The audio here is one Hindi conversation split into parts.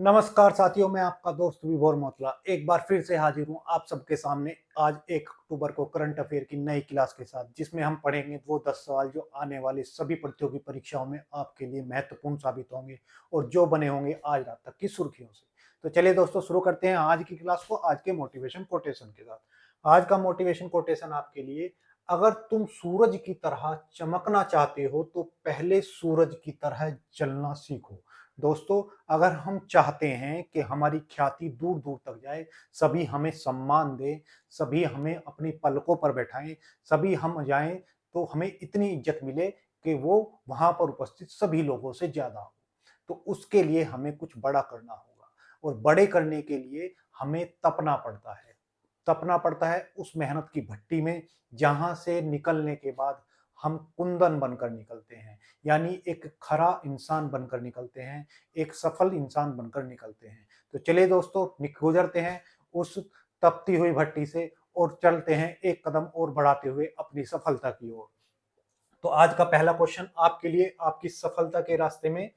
नमस्कार साथियों, मैं आपका दोस्त विभोर मोतला एक बार फिर से हाजिर हूँ आप सबके सामने आज 1 अक्टूबर को करंट अफेयर की नई क्लास के साथ, जिसमें हम पढ़ेंगे वो 10 सवाल जो आने वाली सभी प्रतियोगी परीक्षाओं में आपके लिए महत्वपूर्ण साबित होंगे और जो बने होंगे आज रात तक की सुर्खियों से। तो चलिए दोस्तों, शुरू करते हैं आज की क्लास को आज के मोटिवेशन कोटेशन के साथ। आज का मोटिवेशन कोटेशन आपके लिए, अगर तुम सूरज की तरह चमकना चाहते हो तो पहले सूरज की तरह जलना सीखो। दोस्तों, अगर हम चाहते हैं कि हमारी ख्याति दूर दूर तक जाए, सभी हमें सम्मान दें, सभी हमें अपनी पलकों पर बैठाएं, सभी हम जाएं तो हमें इतनी इज्जत मिले कि वो वहां पर उपस्थित सभी लोगों से ज्यादा हो, तो उसके लिए हमें कुछ बड़ा करना होगा। और बड़े करने के लिए हमें तपना पड़ता है। तपना पड़ता है उस मेहनत की भट्टी में जहां से निकलने के बाद हम कुंदन बनकर निकलते हैं, यानी एक खरा इंसान बनकर निकलते हैं, एक सफल इंसान बनकर निकलते हैं। तो चलिए दोस्तों, गुजरते हैं उस तपती हुई भट्टी से और चलते हैं एक कदम और बढ़ाते हुए अपनी सफलता की ओर। तो आज का पहला क्वेश्चन आपके लिए आपकी सफलता के रास्ते में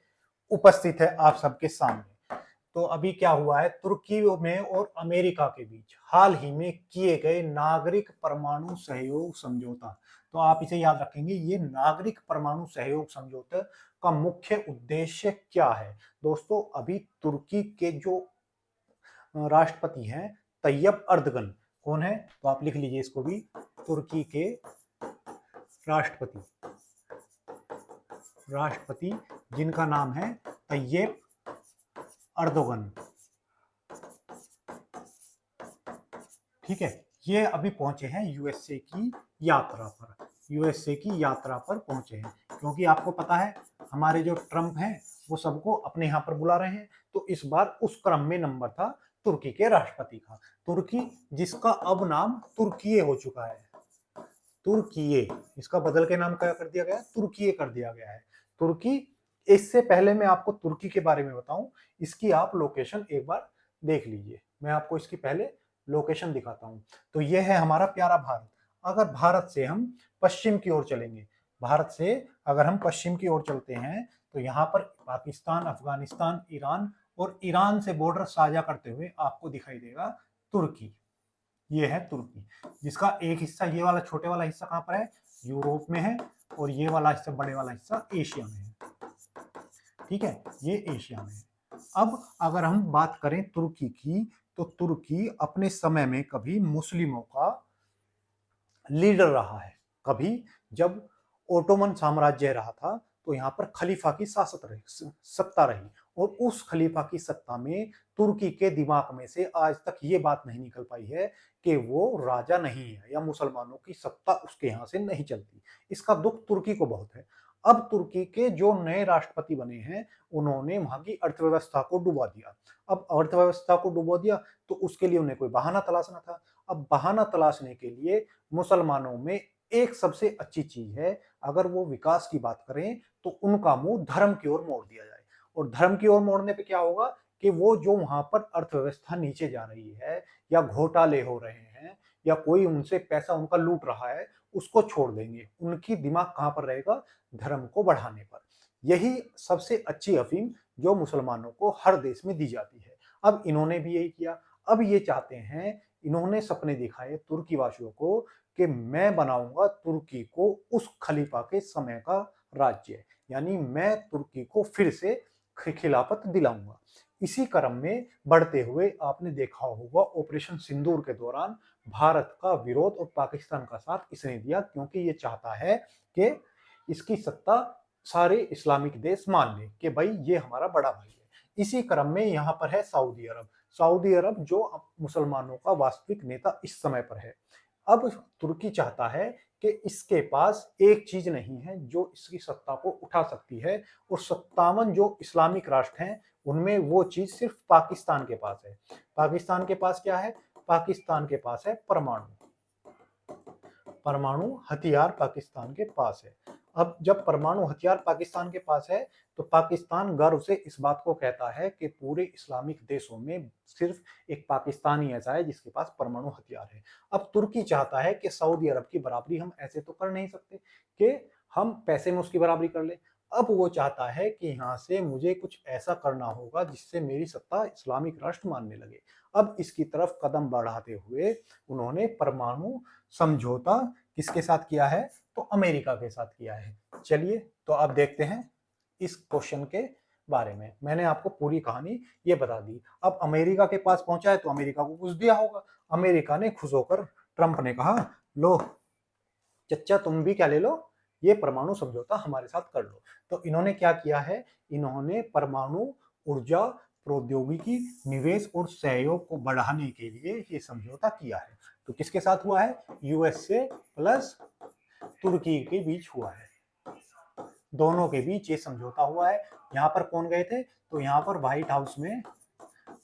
उपस्थित है आप सबके सामने। तो अभी क्या हुआ है, तुर्की में और अमेरिका के बीच हाल ही में किए गए नागरिक परमाणु सहयोग समझौता। तो आप इसे याद रखेंगे, ये नागरिक परमाणु सहयोग समझौते का मुख्य उद्देश्य क्या है। दोस्तों, अभी तुर्की के जो राष्ट्रपति हैं तैयब अर्दगन, कौन है तो आप लिख लीजिए इसको भी, तुर्की के राष्ट्रपति राष्ट्रपति जिनका नाम है तैयब अर्दोगन। ठीक है, ये अभी पहुंचे हैं यूएसए की यात्रा पर, यूएसए की यात्रा पर पहुंचे हैं, क्योंकि आपको पता है हमारे जो ट्रंप हैं वो सबको अपने यहाँ पर बुला रहे हैं। तो इस बार उस क्रम में नंबर था तुर्की के राष्ट्रपति का। तुर्की जिसका अब नाम तुर्कीये हो चुका है, तुर्कीये, इसका बदल के नाम क्या कर दिया गया, तुर्कीये कर दिया गया है, तुर्की। इससे पहले मैं आपको तुर्की के बारे में बताऊं, इसकी आप लोकेशन एक बार देख लीजिए। मैं आपको इसकी पहले लोकेशन दिखाता हूं। तो यह है हमारा प्यारा भारत। अगर भारत से हम पश्चिम की ओर चलेंगे, भारत से अगर हम पश्चिम की ओर चलते हैं तो यहाँ पर पाकिस्तान, अफगानिस्तान, ईरान और ईरान से बॉर्डर साझा करते हुए आपको दिखाई देगा तुर्की। ये है तुर्की, जिसका एक हिस्सा, ये वाला छोटे वाला हिस्सा कहाँ पर है, यूरोप में है, और ये वाला हिस्सा, बड़े वाला हिस्सा एशिया में है। ठीक है, ये एशिया में है। अब अगर हम बात करें तुर्की की, तो तुर्की अपने समय में कभी मुस्लिमों का लीडर रहा है। कभी जब ओटोमन साम्राज्य रहा था तो यहाँ पर खलीफा की सत्ता रही, और उस खलीफा की सत्ता में तुर्की के दिमाग में से आज तक ये बात नहीं निकल पाई है कि वो राजा नहीं है या मुसलमानों की सत्ता उसके यहाँ से नहीं चलती। इसका दुख तुर्की को बहुत है। अब तुर्की के जो नए राष्ट्रपति बने हैं उन्होंने वहां की अर्थव्यवस्था को डुबा दिया। अब अर्थव्यवस्था को डुबा दिया तो उसके लिए उन्हें कोई बहाना तलाशना था। अब बहाना तलाशने के लिए मुसलमानों में एक सबसे अच्छी चीज है, अगर वो विकास की बात करें तो उनका मुंह धर्म की ओर मोड़ दिया जाए। और धर्म की ओर मोड़ने पे क्या होगा कि वो जो वहां पर अर्थव्यवस्था नीचे जा रही है, या घोटाले हो रहे हैं, या कोई उनसे पैसा उनका लूट रहा है, उसको छोड़ देंगे। उनकी दिमाग कहां पर रहेगा, धर्म को बढ़ाने पर। यही सबसे अच्छी अफीम जो मुसलमानों को हर देश में दी जाती है। अब इन्होंने भी यही किया। अब ये चाहते हैं, इन्होंने सपने दिखाए तुर्की वासियों को कि मैं बनाऊंगा तुर्की को उस खलीफा के समय का राज्य, यानी मैं तुर्की को फिर से खिलाफत दिलाऊंगा। इसी क्रम में बढ़ते हुए आपने देखा होगा ऑपरेशन सिंदूर के दौरान भारत का विरोध और पाकिस्तान का साथ इसने दिया, क्योंकि ये चाहता है कि इसकी सत्ता सारे इस्लामिक देश मान ले कि भाई ये हमारा बड़ा भाई है। इसी क्रम में यहाँ पर है सऊदी अरब। सऊदी अरब जो मुसलमानों का वास्तविक नेता इस समय पर है। अब तुर्की चाहता है कि इसके पास एक चीज नहीं है जो इसकी सत्ता को उठा सकती है, और 57 जो इस्लामिक राष्ट्र हैं उनमें वो चीज सिर्फ पाकिस्तान के पास है। पाकिस्तान के पास क्या है, पाकिस्तान के पास है परमाणु, परमाणु हथियार पाकिस्तान के पास है। अब जब परमाणु हथियार पाकिस्तान के पास है तो पाकिस्तान गर्व से इस बात को कहता है कि पूरे इस्लामिक देशों में सिर्फ एक पाकिस्तान ही ऐसा है जिसके पास परमाणु हथियार है। अब तुर्की चाहता है कि सऊदी अरब की बराबरी हम ऐसे तो कर नहीं सकते कि हम पैसे में उसकी बराबरी कर ले। अब वो चाहता है कि यहाँ से मुझे कुछ ऐसा करना होगा जिससे मेरी सत्ता इस्लामिक राष्ट्र मानने लगे। अब इसकी तरफ कदम बढ़ाते हुए उन्होंने परमाणु समझौता किसके साथ किया है? तो अमेरिका के साथ किया है। चलिए तो अब देखते हैं इस क्वेश्चन के बारे में। मैंने आपको पूरी कहानी ये बता दी। अब अमेरिका के पास पहुंचा है तो अमेरिका को कुछ दिया होगा। अमेरिका ने खुश होकर, ट्रंप ने कहा, लो चच्चा तुम भी क्या ले लो, ये परमाणु समझौता हमारे साथ कर लो। तो इन्होंने क्या किया है? इन्होंने परमाणु ऊर्जा प्रौद्योगिकी निवेश और सहयोग को बढ़ाने के लिए ये समझौता किया है। तो किसके साथ हुआ है? यूएसए प्लस तुर्की के बीच हुआ है। दोनों के बीच ये समझौता हुआ है। यहाँ पर कौन गए थे? तो यहाँ पर व्हाइट हाउस में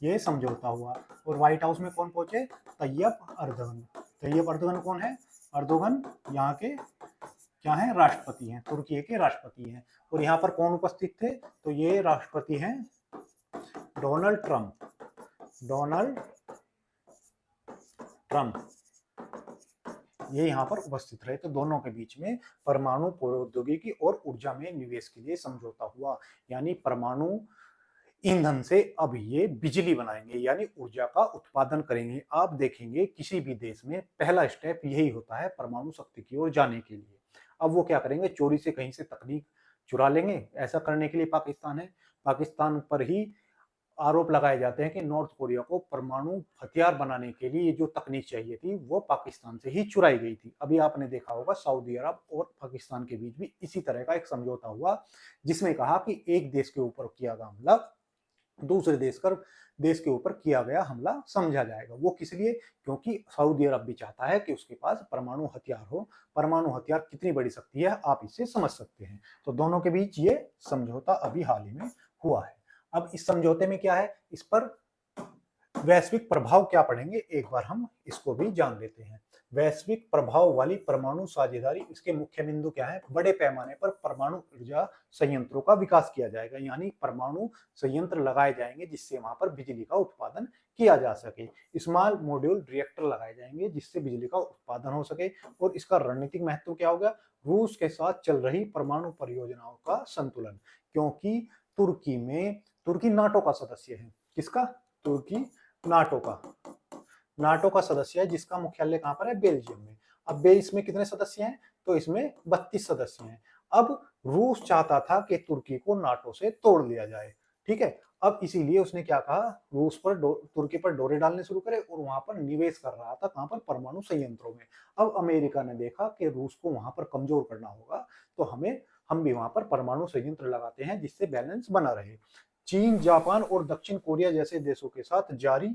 ये समझौता हुआ। और व्हाइट हाउस में कौन पहुंचे? तैयब अर्दोगन। तैयब अर्दोगन कौन है? अर्दोगन यहाँ के क्या है? राष्ट्रपति हैं, तुर्की के राष्ट्रपति हैं। और यहाँ पर कौन उपस्थित थे? तो ये राष्ट्रपति हैं डोनाल्ड ट्रंप। डोनाल्ड ट्रंप ये यहाँ पर उपस्थित रहे। तो दोनों के बीच में परमाणु प्रौद्योगिकी और ऊर्जा में निवेश के लिए समझौता हुआ। यानी परमाणु ईंधन से अब ये बिजली बनाएंगे, यानी ऊर्जा का उत्पादन करेंगे। आप देखेंगे किसी भी देश में पहला स्टेप यही होता है परमाणु शक्ति की ओर जाने के लिए। अब वो क्या करेंगे? चोरी से कहीं से तकनीक चुरा लेंगे। ऐसा करने के लिए पाकिस्तान है। पाकिस्तान पर ही आरोप लगाए जाते हैं कि नॉर्थ कोरिया को परमाणु हथियार बनाने के लिए जो तकनीक चाहिए थी वो पाकिस्तान से ही चुराई गई थी। अभी आपने देखा होगा सऊदी अरब और पाकिस्तान के बीच भी इसी तरह का एक समझौता हुआ, जिसमें कहा कि एक देश के ऊपर किया गया हमला दूसरे देश के ऊपर किया गया हमला समझा जाएगा। वो किस लिए? क्योंकि सऊदी अरब भी चाहता है कि उसके पास परमाणु हथियार हो। परमाणु हथियार कितनी बड़ी शक्ति है आप इससे समझ सकते हैं। तो दोनों के बीच ये समझौता अभी हाल ही में हुआ है। अब इस समझौते में क्या है? इस पर वैश्विक प्रभाव क्या पड़ेंगे, एक बार हम इसको भी जान लेते हैं। वैश्विक प्रभाव वाली परमाणु साझेदारी, इसके मुख्य बिंदु क्या है? बड़े पैमाने पर परमाणु ऊर्जा संयंत्रों का विकास किया जाएगा, यानी परमाणु संयंत्र लगाए जाएंगे जिससे वहां पर बिजली का उत्पादन किया जा सके। स्मॉल मॉड्यूल रिएक्टर लगाए जाएंगे जिससे बिजली का उत्पादन हो सके। और इसका रणनीतिक महत्व क्या होगा? रूस के साथ चल रही परमाणु परियोजनाओं का संतुलन, क्योंकि तुर्की नाटो का सदस्य है। किसका? तुर्की नाटो का सदस्य है, जिसका मुख्यालय कहां पर है? बेल्जियम में। अब इसमें कितने सदस्य हैं? तो इसमें 32 सदस्य हैं। अब रूस चाहता था कि तुर्की को नाटो से तोड़ लिया जाए, ठीक है। अब इसीलिए उसने क्या कहा? रूस पर तुर्की पर डोरे डालने शुरू करे और वहां पर निवेश कर रहा था। कहां पर? परमाणु संयंत्रों में। अब अमेरिका ने देखा कि रूस को वहां पर कमजोर करना होगा, तो हम भी वहां पर परमाणु संयंत्र लगाते हैं जिससे बैलेंस बना रहे। चीन, जापान और दक्षिण कोरिया जैसे देशों के साथ जारी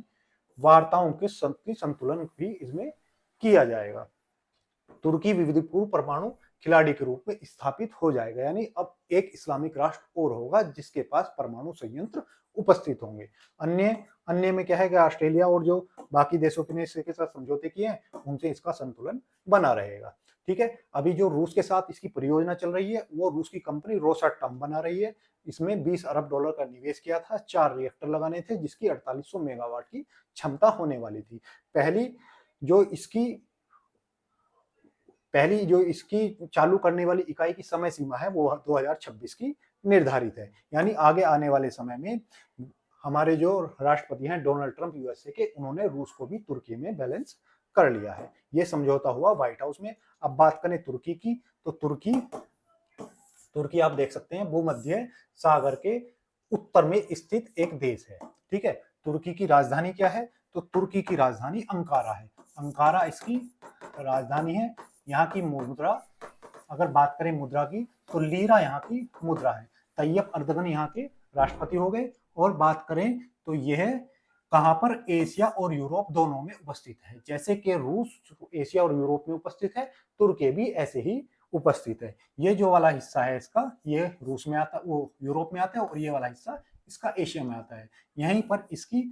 वार्ताओं के संतुलन भी इसमें किया जाएगा। तुर्की विविधपूर्ण परमाणु खिलाड़ी के रूप में स्थापित हो जाएगा, यानी अब एक इस्लामिक राष्ट्र और होगा जिसके पास परमाणु संयंत्र उपस्थित होंगे। अन्य में क्या है कि ऑस्ट्रेलिया और जो बाकी देशों के इसके साथ समझौते किए हैं उनसे इसका संतुलन बना रहेगा, ठीक है। अभी जो रूस के साथ इसकी परियोजना चल रही है वो रूस की कंपनी रोसाटम बना रही है। इसमें 20 अरब डॉलर का निवेश किया था। 4 रिएक्टर लगाने थे जिसकी 4800 मेगावाट की क्षमता होने वाली थी। पहली जो इसकी चालू करने वाली इकाई की समय सीमा है वो 2026 की निर्धारित है। यानी आगे आने वाले समय में हमारे जो राष्ट्रपति हैं डोनाल्ड ट्रंप यूएसए के, उन्होंने रूस को भी तुर्की में बैलेंस कर लिया है। ये समझौता हुआ व्हाइट हाउस में। अब बात करें तुर्की की, तो तुर्की आप देख सकते हैं भूमध्य सागर के उत्तर में स्थित एक देश है, ठीक है। तुर्की की राजधानी क्या है? तो तुर्की की राजधानी अंकारा है। अंकारा इसकी राजधानी है। यहाँ की मुद्रा, अगर बात करें मुद्रा की, तो लीरा यहाँ की मुद्रा है। तैयब अर्दगन यहाँ के राष्ट्रपति हो गए। और बात करें तो यह कहां पर? एशिया और यूरोप दोनों में उपस्थित है। जैसे कि रूस एशिया और यूरोप में उपस्थित है, तुर्की भी ऐसे ही उपस्थित है। ये जो वाला हिस्सा है इसका, ये रूस में आता, वो यूरोप में आता है, और ये वाला हिस्सा इसका एशिया में आता है। यहीं पर इसकी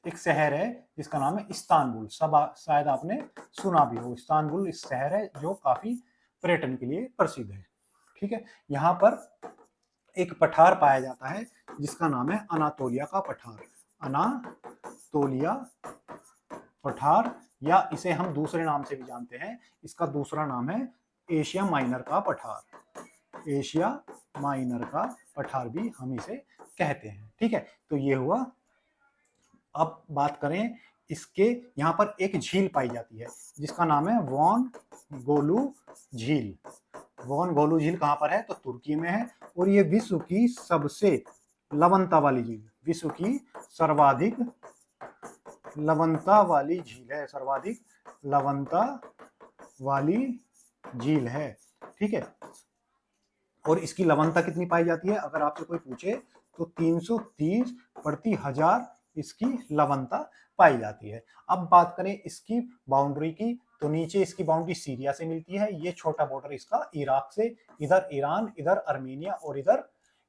एक शहर है जिसका नाम है इस्तांबुल। शायद आपने सुना भी हो। इस्तांबुल इस शहर है जो काफी पर्यटन के लिए प्रसिद्ध है, ठीक है। यहाँ पर एक पठार पाया जाता है जिसका नाम है अनातोलिया का पठार। अनातोलिया पठार, या इसे हम दूसरे नाम से भी जानते हैं। इसका दूसरा नाम है एशिया माइनर का पठार। एशिया माइनर का पठार भी हम इसे कहते हैं। ठीक है, तो ये हुआ। अब बात करें इसके, यहाँ पर एक झील पाई जाती है जिसका नाम है वॉन गोलू झील। वॉन गोलू झील कहाँ पर है, तो तुर्की में है, और ये विश्व की सबसे लवणता वाली झील, विश्व की सर्वाधिक लवणता वाली झील है, सर्वाधिक लवणता वाली झील है। ठीक है, और इसकी लवणता कितनी पाई जाती है, अगर आपसे कोई पूछे तो 330 प्रति हजार इसकी लवणता पाई जाती है। अब बात करें इसकी बाउंड्री की, तो नीचे इसकी बाउंड्री सीरिया से मिलती है, ये छोटा बॉर्डर इसका इराक से, इधर ईरान, इधर अर्मेनिया और इधर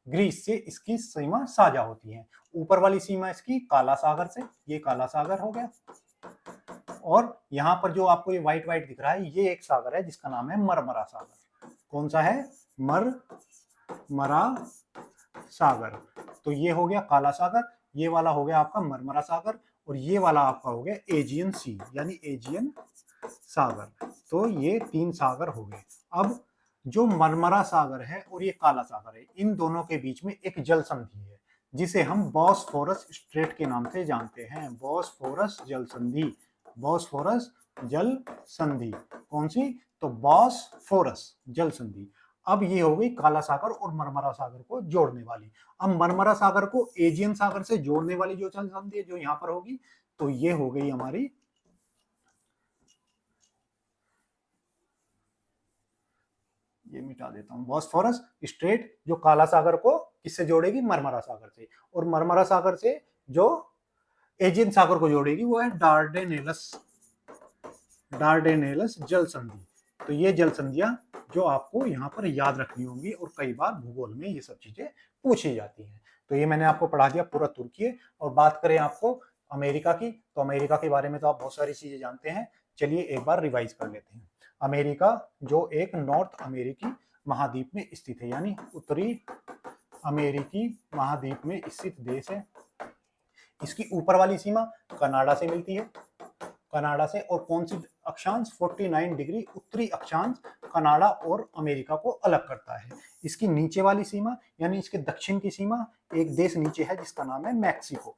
ग्रीस से इसकी सीमा साझा होती है। ऊपर वाली सीमा इसकी काला सागर से, ये काला सागर हो गया, और यहाँ पर जो आपको ये व्हाइट व्हाइट दिख रहा है, ये एक सागर है जिसका नाम है मरमरा सागर। कौन सा है, मरमरा सागर। तो ये हो गया काला सागर, ये वाला हो गया आपका मरमरा सागर, और ये वाला आपका हो गया एजियन सी यानी एजियन सागर। तो ये 3 सागर हो गए। अब जो मरमरा सागर है और ये काला सागर है, इन दोनों के बीच में एक जल संधि है जिसे हम बॉस्फोरस स्ट्रेट के नाम से जानते हैं। बॉस्फोरस जल संधि, बॉस्फोरस जल संधि। कौन सी, तो बॉस्फोरस जल संधि। अब ये हो गई काला सागर और मरमरा सागर को जोड़ने वाली। अब मरमरा सागर को एजियन सागर से जोड़ने वाली जो जल संधि है जो यहां पर होगी, तो ये हो गई हमारी, ये मिटा देता हूं, बॉस्फोरस स्ट्रेट जो काला सागर को किससे जोड़ेगी, मरमरा सागर से, और मरमरा सागर से जो एजियन सागर को जोड़ेगी वो है डार्डेनेलस, डार्डेनेलस जल संधि। तो ये जल संधियां जो आपको यहाँ पर याद रखनी होंगी, और कई बार भूगोल में ये सब चीजें पूछी जाती हैं। तो ये मैंने आपको पढ़ा दिया पूरा तुर्की। और बात करें आपको अमेरिका की, तो अमेरिका के बारे में तो आप बहुत सारी चीजें जानते हैं, चलिए एक बार रिवाइज कर लेते हैं। अमेरिका जो एक नॉर्थ अमेरिकी महाद्वीप में स्थित है, यानी उत्तरी अमेरिकी महाद्वीप में स्थित देश है। इसकी ऊपर वाली सीमा कनाडा से मिलती है, कनाडा से, और कौन सी अक्षांश, 49 डिग्री उत्तरी अक्षांश कनाडा और अमेरिका को अलग करता है। इसकी नीचे वाली सीमा यानी इसके दक्षिण की सीमा एक देश नीचे है जिसका नाम है मैक्सिको,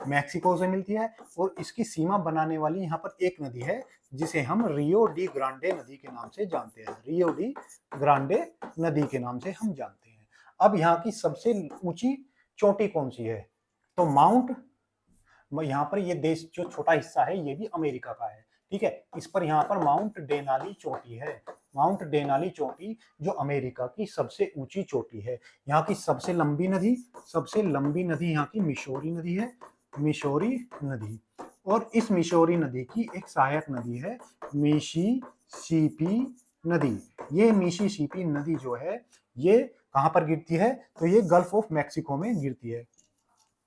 मैक्सिको से मिलती है। और इसकी सीमा बनाने वाली यहाँ पर एक नदी है जिसे हम रियो डी ग्रांडे नदी के नाम से जानते हैं, रियो डी ग्रांडे नदी के नाम से हम जानते हैं। अब यहाँ की सबसे ऊंची चोटी कौन सी है, तो माउंट, यहाँ पर ये देश जो छोटा हिस्सा है ये भी अमेरिका का है। ठीक है, इस पर यहाँ पर माउंट डेनाली चोटी है, माउंट डेनाली चोटी जो अमेरिका की सबसे ऊंची चोटी है। यहाँ की सबसे लंबी नदी, सबसे लंबी नदी यहाँ की मिशोरी नदी है, मिशोरी नदी। और इस मिशोरी नदी की एक सहायक नदी है मिसिसिपी नदी। ये मिसिसिपी नदी जो है ये कहाँ पर गिरती है, तो ये गल्फ ऑफ मैक्सिको में गिरती है।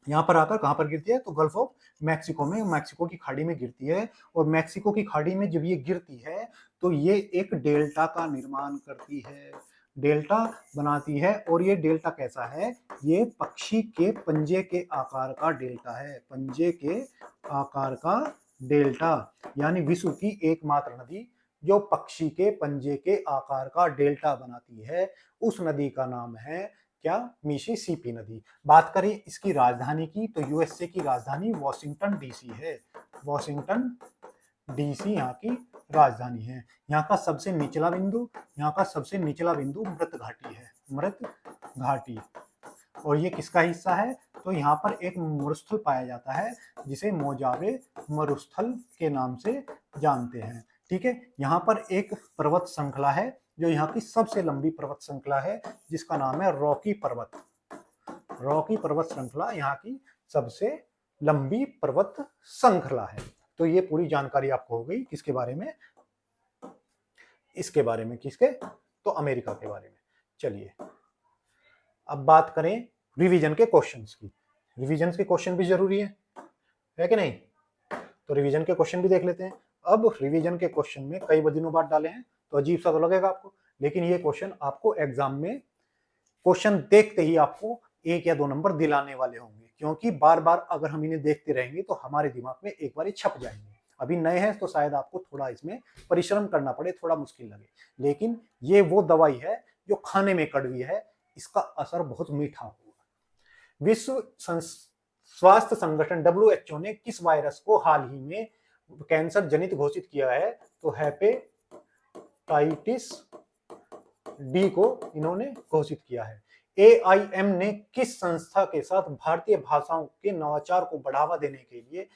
यहाँ पर आकर कहाँ पर गिरती है, तो गल्फ ऑफ मैक्सिको में, मैक्सिको की खाड़ी में गिरती है। और मैक्सिको की खाड़ी में जब ये गिरती है तो ये एक डेल्टा का निर्माण करती है, डेल्टा बनाती है। और ये डेल्टा कैसा है, ये पक्षी के पंजे के आकार का डेल्टा है, पंजे के आकार का डेल्टा, यानी विश्व की एकमात्र नदी जो पक्षी के पंजे के आकार का डेल्टा बनाती है, उस नदी का नाम है क्या, मिसिसिपी नदी। बात करें इसकी राजधानी की, तो यूएसए की राजधानी वॉशिंगटन डीसी है, वॉशिंगटन डीसी यहाँ की राजधानी है। यहाँ का सबसे निचला बिंदु, यहाँ का सबसे निचला बिंदु मृत घाटी है, मृत घाटी। और ये किसका हिस्सा है, तो यहाँ पर एक मरुस्थल पाया जाता है जिसे मोजावे मरुस्थल के नाम से जानते हैं। ठीक है, यहाँ पर एक पर्वत श्रृंखला है जो यहाँ की सबसे लंबी पर्वत श्रृंखला है जिसका नाम है रॉकी पर्वत, रॉकी पर्वत श्रृंखला यहाँ की सबसे लंबी पर्वत श्रृंखला है। तो ये पूरी जानकारी आपको हो गई किसके बारे में, इसके बारे में, किसके, तो अमेरिका के बारे में। चलिए अब बात करें रिवीजन के क्वेश्चंस की। रिवीजन के क्वेश्चन भी जरूरी है कि नहीं, तो रिवीजन के क्वेश्चन भी देख लेते हैं। अब रिवीजन के क्वेश्चन में कई दिनों बाद डाले हैं तो अजीब सा तो लगेगा आपको, लेकिन ये क्वेश्चन आपको एग्जाम में क्वेश्चन देखते ही आपको 1 या 2 नंबर दिलाने वाले होंगे, क्योंकि बार बार अगर हम इन्हें देखते रहेंगे तो हमारे दिमाग में एक बार छप जाएंगे। अभी नए हैं तो शायद आपको थोड़ा इसमें परिश्रम करना पड़े, थोड़ा मुश्किल लगे, लेकिन ये वो दवाई है जो खाने में कड़वी है, इसका असर बहुत मीठा होगा। विश्व स्वास्थ्य संगठन WHO ने किस वायरस को हाल ही में कैंसर जनित घोषित किया है? तो हेपेटाइटिस डी को इन्होंने घोषित किया है। AIM ने किस संस्था के साथ भारतीय भाषाओं के नवाचार को बढ़ावा देने के लिए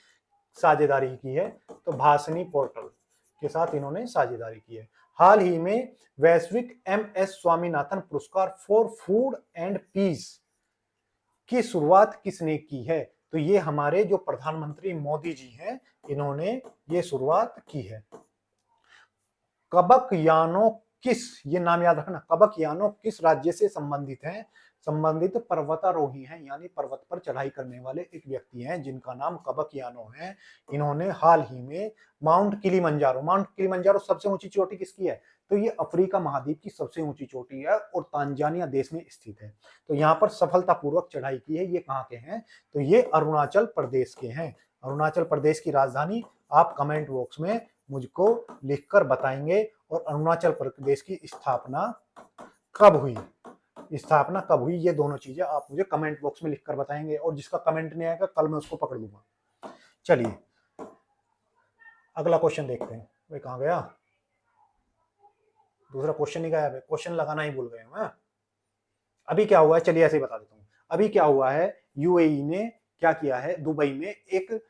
साझेदारी की है? तो भाषणी पोर्टल के साथ इन्होंने साझेदारी की है। हाल ही में वैश्विक MS स्वामीनाथन पुरस्कार फॉर फूड एंड पीस की शुरुआत किसने की है? तो ये हमारे जो प्रधानमंत्री मोदी जी हैं, इन्होंने ये शुरुआत की है। कबक यानो किस, ये नाम याद रखना, कबक यानो किस राज्य से संबंधित हैं? संबंधित पर्वतारोही हैं, यानी पर्वत पर चढ़ाई करने वाले एक व्यक्ति हैं जिनका नाम कबक यानो है। इन्होंने हाल ही में माउंट किलिमंजारो सबसे ऊंची चोटी किसकी है? तो ये अफ्रीका महाद्वीप की सबसे ऊंची चोटी है और तांजानिया देश में स्थित है। तो यहाँ पर सफलतापूर्वक चढ़ाई की है। ये कहाँ के हैं? तो ये अरुणाचल प्रदेश के हैं। अरुणाचल प्रदेश की राजधानी आप कमेंट बॉक्स में मुझको लिखकर बताएंगे। और अरुणाचल प्रदेश की स्थापना कब हुई, ये दोनों चीजें आप मुझे कमेंट बॉक्स में लिखकर बताएंगे। और जिसका कमेंट नहीं आएगा कल मैं उसको पकड़ लूंगा। चलिए अगला क्वेश्चन देखते हैं। वे कहाँ गया? दूसरा क्वेश्चन ही गायब है, क्वेश्चन लगाना ही भूल गए मैं। अभी क्या हुआ है, चलिए ऐसे ही बता देता हूँ। अभी क्या हुआ है, UAE ने क्या किया है, दुबई में एक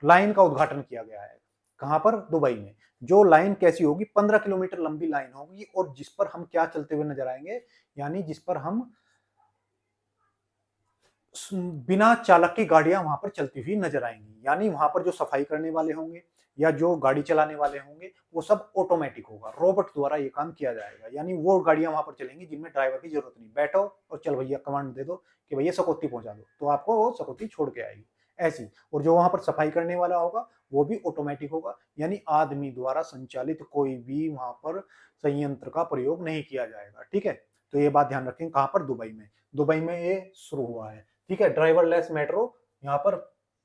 लाइन का उद्घाटन किया गया है। कहां पर? दुबई में। जो लाइन कैसी होगी? 15 किलोमीटर लंबी लाइन होगी और जिस पर हम क्या चलते हुए नजर आएंगे, यानी जिस पर हम बिना चालक की गाड़ियां वहां पर चलती हुई नजर आएंगी। यानी वहां पर जो सफाई करने वाले होंगे या जो गाड़ी चलाने वाले होंगे वो सब ऑटोमेटिक होगा, रोबोट द्वारा ये काम किया जाएगा। यानी वो गाड़ियां वहां पर चलेंगी जिनमें ड्राइवर की जरूरत नहीं, बैठो और चल भैया कमांड दे दो कि भैया सकौती पहुंचा दो, तो आपको वो सकौती छोड़ के आएगी ऐसी। और जो वहां पर सफाई करने वाला होगा वो भी ऑटोमेटिक होगा, यानी आदमी द्वारा संचालित कोई भी वहां पर संयंत्र का प्रयोग नहीं किया जाएगा। ठीक है, तो ये बात ध्यान रखें। कहां पर? दुबई में। दुबई में ये शुरू हुआ है। ठीक है, ड्राइवरलेस मेट्रो यहाँ पर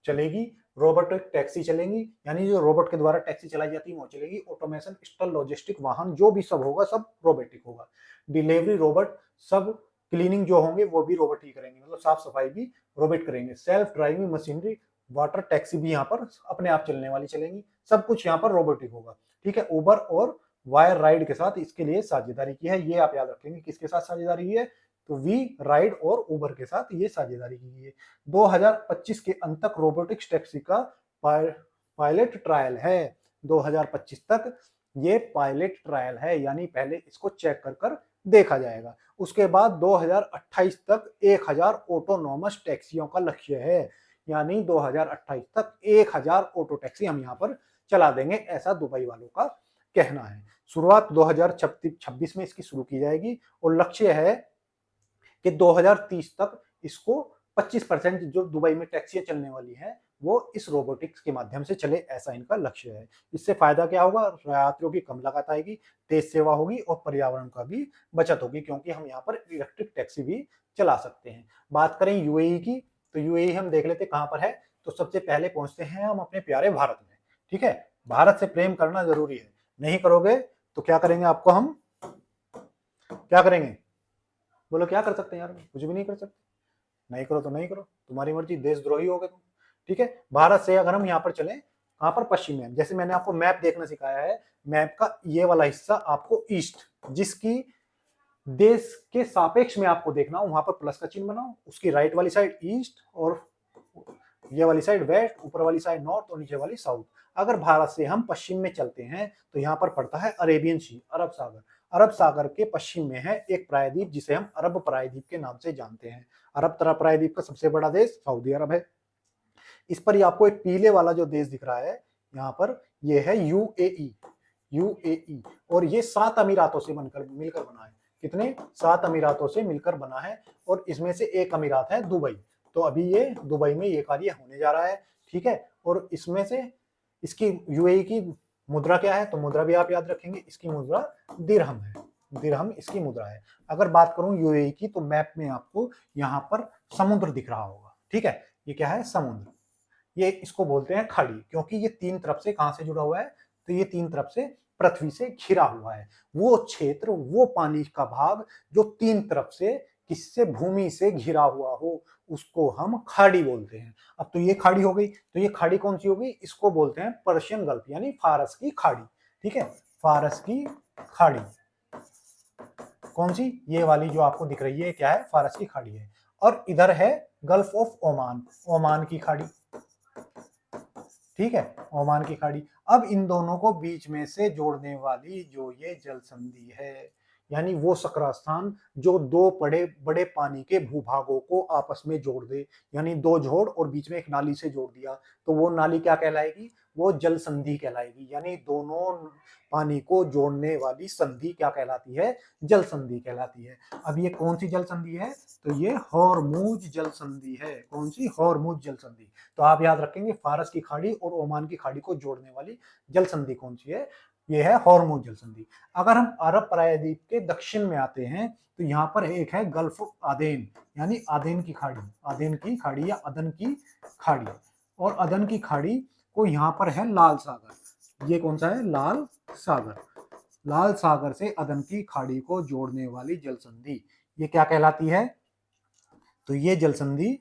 चलेगी, रोबोटिक टैक्सी चलेंगी, यानी जो रोबोट के द्वारा टैक्सी चलाई जाती है वो चलेगी। ऑटोमेशन, स्टल, लॉजिस्टिक वाहन जो भी सब होगा सब रोबोटिक होगा। डिलीवरी रोबोट, सब क्लीनिंग जो होंगे वो भी रोबोट ही करेंगे, मतलब साफ सफाई भी रोबोट करेंगे। Self driving machinery, water taxi भी यहाँ पर अपने आप चलने वाली चलेंगी, सब कुछ यहाँ पर रोबोटिक होगा। ठीक है, उबर और वायर राइड के साथ इसके लिए साझेदारी की है। ये आप याद रखेंगे, किसके साथ साझेदारी की है? तो वी राइड और उबर के साथ ये साझेदारी की है। 2025 के अंत तक रोबोटिक्स टैक्सी का पायलट ट्रायल है। 2025 तक ये पायलट ट्रायल है, यानी पहले इसको चेक कर देखा जाएगा। उसके बाद 2028 तक 1000 ऑटोनॉमस टैक्सियों का लक्ष्य है, यानी 2028 तक 1000 ऑटो टैक्सी हम यहाँ पर चला देंगे, ऐसा दुबई वालों का कहना है। शुरुआत 2026 में इसकी शुरू की जाएगी और लक्ष्य है कि 2030 तक इसको 25% जो दुबई में टैक्सियां चलने वाली हैं वो इस रोबोटिक्स के माध्यम से चले, ऐसा इनका लक्ष्य है। इससे फायदा क्या होगा? यात्रियों की कम लागत आएगी, तेज सेवा होगी और पर्यावरण का भी बचत होगी, क्योंकि हम यहाँ पर इलेक्ट्रिक टैक्सी भी चला सकते हैं। बात करें UAE की, तो UAE हम देख लेते कहाँ पर है। तो सबसे पहले पहुंचते हैं हम अपने प्यारे भारत में। ठीक है, भारत से प्रेम करना जरूरी है, नहीं करोगे तो क्या करेंगे? आपको हम क्या करेंगे? बोलो क्या कर सकते हैं यार? कुछ भी नहीं कर सकते। नहीं करो तो नहीं करो, तुम्हारी मर्जी, देशद्रोही हो गए तुम। ठीक है, भारत से अगर हम यहाँ पर चलें, कहां पर? पश्चिम में। जैसे मैंने आपको मैप देखना सिखाया है, मैप का ये वाला हिस्सा आपको ईस्ट, जिसकी देश के सापेक्ष में आपको देखना हो, वहां पर प्लस का चिन्ह बनाओ। उसकी राइट वाली साइड ईस्ट और ये वाली साइड वेस्ट, ऊपर वाली साइड नॉर्थ और नीचे वाली साउथ। अगर भारत से हम पश्चिम में चलते हैं तो यहाँ पर पड़ता है अरेबियन सी, अरब सागर। अरब सागर के पश्चिम में है एक प्रायद्वीप जिसे हम अरब प्रायद्वीप के नाम से जानते हैं। अरब प्रायद्वीप का सबसे बड़ा देश सऊदी अरब है। इस पर ही आपको एक पीले वाला जो देश दिख रहा है यहाँ पर, ये है UAE। और ये 7 अमीरातों से मिलकर बना है। कितने? 7 अमीरातों से मिलकर बना है और इसमें से एक अमीरात है दुबई। तो अभी ये दुबई में ये कार्य होने जा रहा है। ठीक है, और इसमें से इसकी UAE की मुद्रा क्या है? तो मुद्रा भी आप याद रखेंगे, इसकी मुद्रा दिरहम है। दिरहम इसकी मुद्रा है। अगर बात करूं UAE की, तो मैप में आपको यहाँ पर समुद्र दिख रहा होगा। ठीक है, ये क्या है? समुद्र। ये इसको बोलते हैं खाड़ी, क्योंकि ये 3 तरफ से कहां से जुड़ा हुआ है? तो ये 3 तरफ से पृथ्वी से घिरा हुआ है। वो क्षेत्र, वो पानी का भाग जो तीन तरफ से किससे, भूमि से घिरा हुआ हो, उसको हम खाड़ी बोलते हैं। अब तो ये खाड़ी हो गई, तो ये खाड़ी कौन सी होगी, इसको बोलते हैं पर्शियन गल्फ यानी फारस की खाड़ी। ठीक है, फारस की खाड़ी कौन सी, ये वाली जो आपको दिख रही है, क्या है, फारस की खाड़ी है। और इधर है गल्फ ऑफ ओमान, ओमान की खाड़ी। ठीक है, ओमान की खाड़ी। अब इन दोनों को बीच में से जोड़ने वाली जो ये जल संधि है, यानी वो सकरा स्थान जो दो बड़े बड़े पानी के भूभागों को आपस में जोड़ दे, यानी दो जोड़ और बीच में एक नाली से जोड़ दिया, तो वो नाली क्या कहलाएगी, वो जल संधि कहलाएगी। यानी दोनों पानी को जोड़ने वाली संधि क्या कहलाती है, जल संधि कहलाती है। अब ये कौन सी जल संधि है, तो ये हॉर्मुज जल संधि है। कौन सी, हॉर्मुज जल संधि। तो आप याद रखेंगे फारस की खाड़ी और ओमान की खाड़ी को जोड़ने वाली जल संधि कौन सी है, ये है हॉर्मुज जल संधि। अगर हम अरब प्रायद्वीप के दक्षिण में आते हैं तो यहाँ पर एक है गल्फ ऑफ आदेन, यानी आदेन की खाड़ी, आदेन की खाड़ी या अदन की खाड़ी। और अदन की खाड़ी को यहाँ पर है लाल सागर। ये कौन सा है, लाल सागर। लाल सागर से अदन की खाड़ी को जोड़ने वाली जल संधि ये क्या कहलाती है, तो ये जल संधि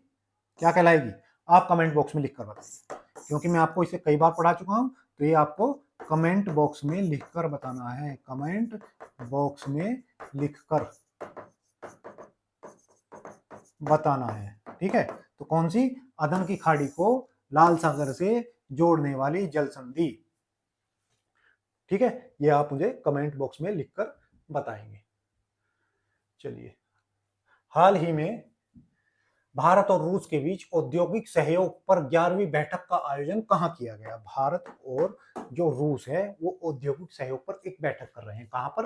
क्या कहलाएगी, आप कमेंट बॉक्स में लिखकर बताइए, क्योंकि मैं आपको इसे कई बार पढ़ा चुका हूं, तो ये आपको कमेंट बॉक्स में लिखकर बताना है, कमेंट बॉक्स में लिखकर बताना है। ठीक है, तो कौन सी, अदन की खाड़ी को लाल सागर से जोड़ने वाली जल संधि। ठीक है, ये आप मुझे कमेंट बॉक्स में लिखकर बताएंगे। चलिए, हाल ही में भारत और रूस के बीच औद्योगिक सहयोग पर 11वीं बैठक का आयोजन कहाँ किया गया। भारत और जो रूस है वो औद्योगिक सहयोग पर एक बैठक कर रहे हैं, कहाँ पर,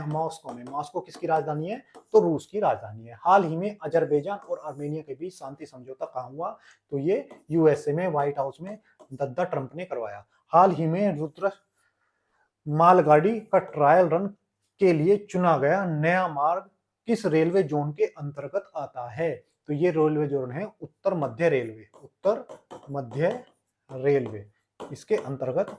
मॉस्को में। मॉस्को किसकी राजधानी है, तो रूस की राजधानी है। हाल ही में अजरबैजान और आर्मेनिया के बीच शांति समझौता कहाँ हुआ, तो ये यूएसए में, व्हाइट हाउस में दद्दा ट्रंप ने करवाया। हाल ही में रुद्र मालगाड़ी का ट्रायल रन के लिए चुना गया नया मार्ग किस रेलवे जोन के अंतर्गत आता है, तो ये रेलवे जोन है उत्तर मध्य रेलवे, उत्तर मध्य रेलवे, इसके अंतर्गत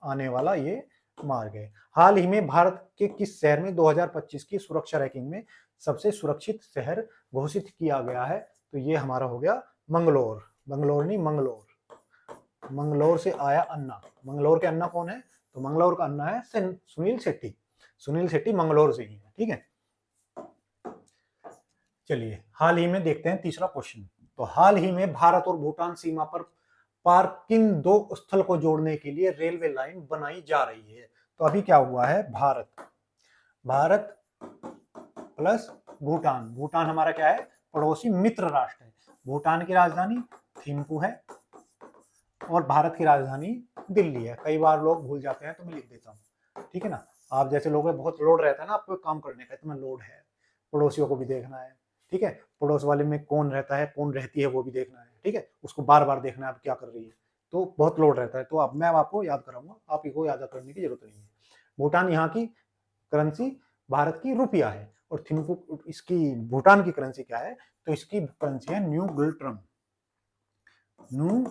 आने वाला ये मार्ग है। हाल ही में भारत के किस शहर में 2025 की सुरक्षा रैंकिंग में सबसे सुरक्षित शहर घोषित किया गया है, तो ये हमारा हो गया मंगलोर। मंगलोर नहीं, मंगलोर। मंगलोर से आया अन्ना। मंगलोर के अन्ना कौन है, तो मंगलोर का अन्ना है सुनील शेट्टी। सुनील शेट्टी मंगलोर से ही है। ठीक है, चलिए हाल ही में देखते हैं तीसरा क्वेश्चन। तो हाल ही में भारत और भूटान सीमा पर पार्किंग दो स्थल को जोड़ने के लिए रेलवे लाइन बनाई जा रही है। तो अभी क्या हुआ है, भारत प्लस भूटान, भूटान हमारा क्या है, पड़ोसी मित्र राष्ट्र है। भूटान की राजधानी थिम्पू है और भारत की राजधानी दिल्ली है। कई बार लोग भूल जाते हैं तो मैं लिख देता हूँ। ठीक है ना, आप जैसे लोग हैं, बहुत लोड रहता है ना आपको काम करने का, इतना लोड है, पड़ोसियों को भी देखना है। ठीक है, पड़ोस वाले में कौन रहता है, कौन रहती है, वो भी देखना है। ठीक है, उसको बार बार देखना है आप क्या कर रही है, तो बहुत लोड रहता है। तो अब मैं आपको याद कराऊंगा, आप इसको याद करने की जरूरत नहीं है। भूटान यहाँ की करेंसी भारत की रुपया है और थिम्पू इसकी, भूटान की करेंसी क्या है, तो इसकी करेंसी है न्यू गुल्ट्रम। न्यू